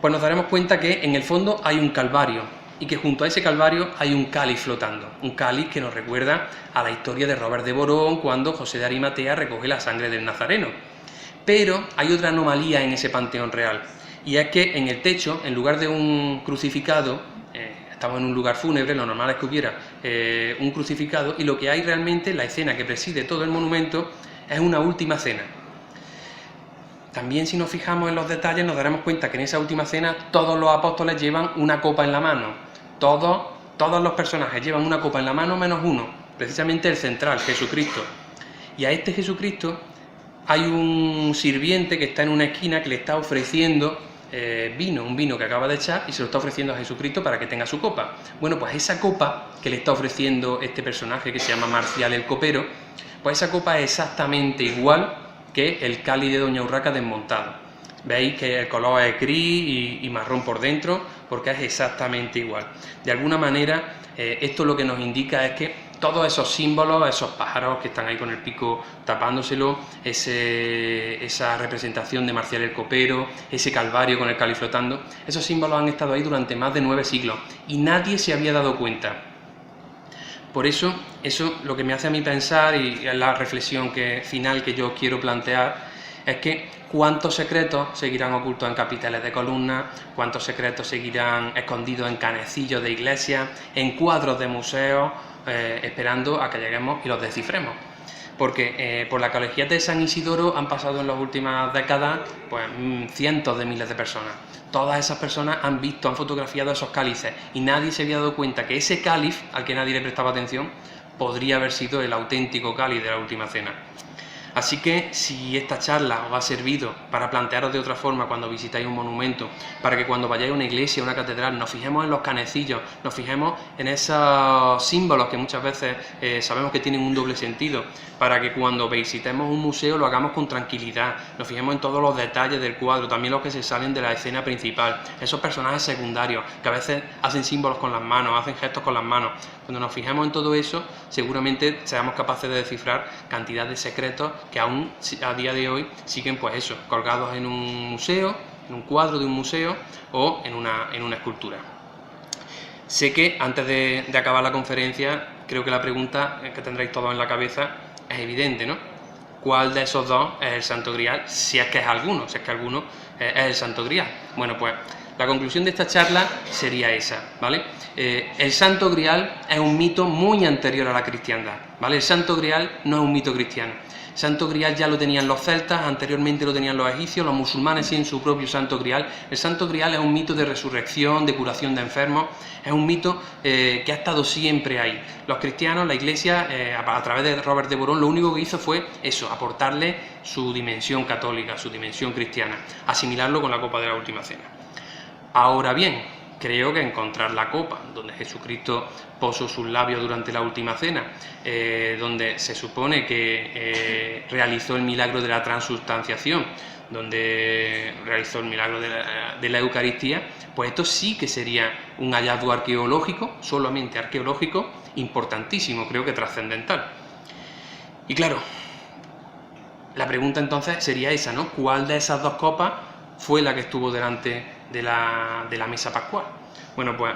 pues nos daremos cuenta que en el fondo hay un calvario y que junto a ese calvario hay un cáliz flotando, un cáliz que nos recuerda a la historia de Robert de Borón cuando José de Arimatea recoge la sangre del Nazareno. Pero hay otra anomalía en ese Panteón Real, y es que en el techo, en lugar de un crucificado, estamos en un lugar fúnebre, lo normal es que hubiera un crucificado, y lo que hay realmente, la escena que preside todo el monumento, es una última cena. También si nos fijamos en los detalles nos daremos cuenta que en esa última cena todos los apóstoles llevan una copa en la mano, todos los personajes llevan una copa en la mano menos uno, precisamente el central, Jesucristo. Y a este Jesucristo hay un sirviente que está en una esquina que le está ofreciendo un vino que acaba de echar y se lo está ofreciendo a Jesucristo para que tenga su copa. Bueno, pues esa copa que le está ofreciendo este personaje que se llama Marcial el Copero, pues esa copa es exactamente igual que el cáliz de doña Urraca desmontado. Veis que el color es gris y marrón por dentro, porque es exactamente igual. De alguna manera, esto lo que nos indica es que todos esos símbolos, esos pájaros que están ahí con el pico tapándoselo, esa representación de Marcial el Copero, ese calvario con el cáliz flotando, esos símbolos han estado ahí durante más de 9 siglos y nadie se había dado cuenta. Por eso lo que me hace a mí pensar, y es la reflexión final que yo quiero plantear, es que cuántos secretos seguirán ocultos en capiteles de columnas, cuántos secretos seguirán escondidos en canecillos de iglesias, en cuadros de museos, esperando a que lleguemos y los descifremos. Porque por la colegiata de San Isidoro han pasado en las últimas décadas pues, cientos de miles de personas. Todas esas personas han visto, han fotografiado esos cálices y nadie se había dado cuenta que ese cáliz, al que nadie le prestaba atención, podría haber sido el auténtico cáliz de la Última Cena. Así que si esta charla os ha servido para plantearos de otra forma cuando visitáis un monumento, para que cuando vayáis a una iglesia, a una catedral, nos fijemos en los canecillos, nos fijemos en esos símbolos que muchas veces sabemos que tienen un doble sentido, para que cuando visitemos un museo lo hagamos con tranquilidad, nos fijemos en todos los detalles del cuadro, también los que se salen de la escena principal, esos personajes secundarios que a veces hacen símbolos con las manos, hacen gestos con las manos. Cuando nos fijemos en todo eso, seguramente seamos capaces de descifrar cantidad de secretos que aún a día de hoy siguen, pues eso, colgados en un museo, en un cuadro de un museo o en una escultura. Sé que antes de acabar la conferencia, creo que la pregunta que tendréis todos en la cabeza es evidente, ¿no? ¿Cuál de esos dos es el Santo Grial? Si es que es alguno, es el Santo Grial. Bueno, pues la conclusión de esta charla sería esa, ¿vale? El Santo Grial es un mito muy anterior a la cristiandad, ¿vale? El Santo Grial no es un mito cristiano. El Santo Grial ya lo tenían los celtas, anteriormente lo tenían los egipcios, los musulmanes tienen su propio Santo Grial. El Santo Grial es un mito de resurrección, de curación de enfermos, es un mito que ha estado siempre ahí. Los cristianos, la Iglesia, a través de Robert de Borón, lo único que hizo fue eso, aportarle su dimensión católica, su dimensión cristiana, asimilarlo con la copa de la Última Cena. Ahora bien, creo que encontrar la copa donde Jesucristo posó sus labios durante la Última Cena, donde se supone que realizó el milagro de la transubstanciación, donde realizó el milagro de la Eucaristía, pues esto sí que sería un hallazgo arqueológico, solamente arqueológico, importantísimo, creo que trascendental. Y claro, la pregunta entonces sería esa, ¿no? ¿Cuál de esas dos copas fue la que estuvo delante de la mesa pascual? Bueno, pues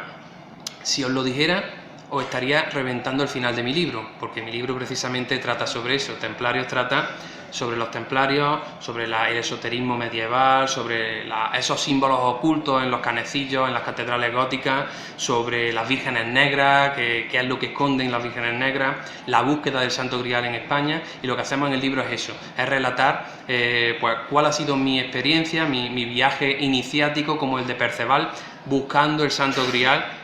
si os lo dijera, os estaría reventando el final de mi libro, porque mi libro precisamente trata sobre eso. Templarios trata sobre los templarios, sobre el esoterismo medieval, sobre esos símbolos ocultos en los canecillos, en las catedrales góticas, sobre las vírgenes negras, qué es lo que esconden las vírgenes negras, la búsqueda del Santo Grial en España, y lo que hacemos en el libro es eso, es relatar pues cuál ha sido mi experiencia, mi viaje iniciático como el de Perceval, buscando el Santo Grial.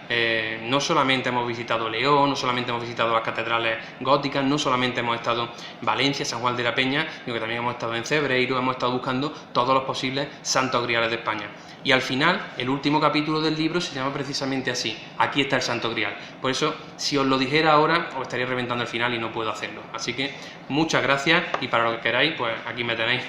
No solamente hemos visitado León, no solamente hemos visitado las catedrales góticas, no solamente hemos estado en Valencia, San Juan de la Peña, sino que también hemos estado en Cebreiro, hemos estado buscando todos los posibles santos griales de España. Y al final, el último capítulo del libro se llama precisamente así: aquí está el Santo Grial. Por eso, si os lo dijera ahora, os estaría reventando el final y no puedo hacerlo. Así que muchas gracias, y para lo que queráis, pues aquí me tenéis.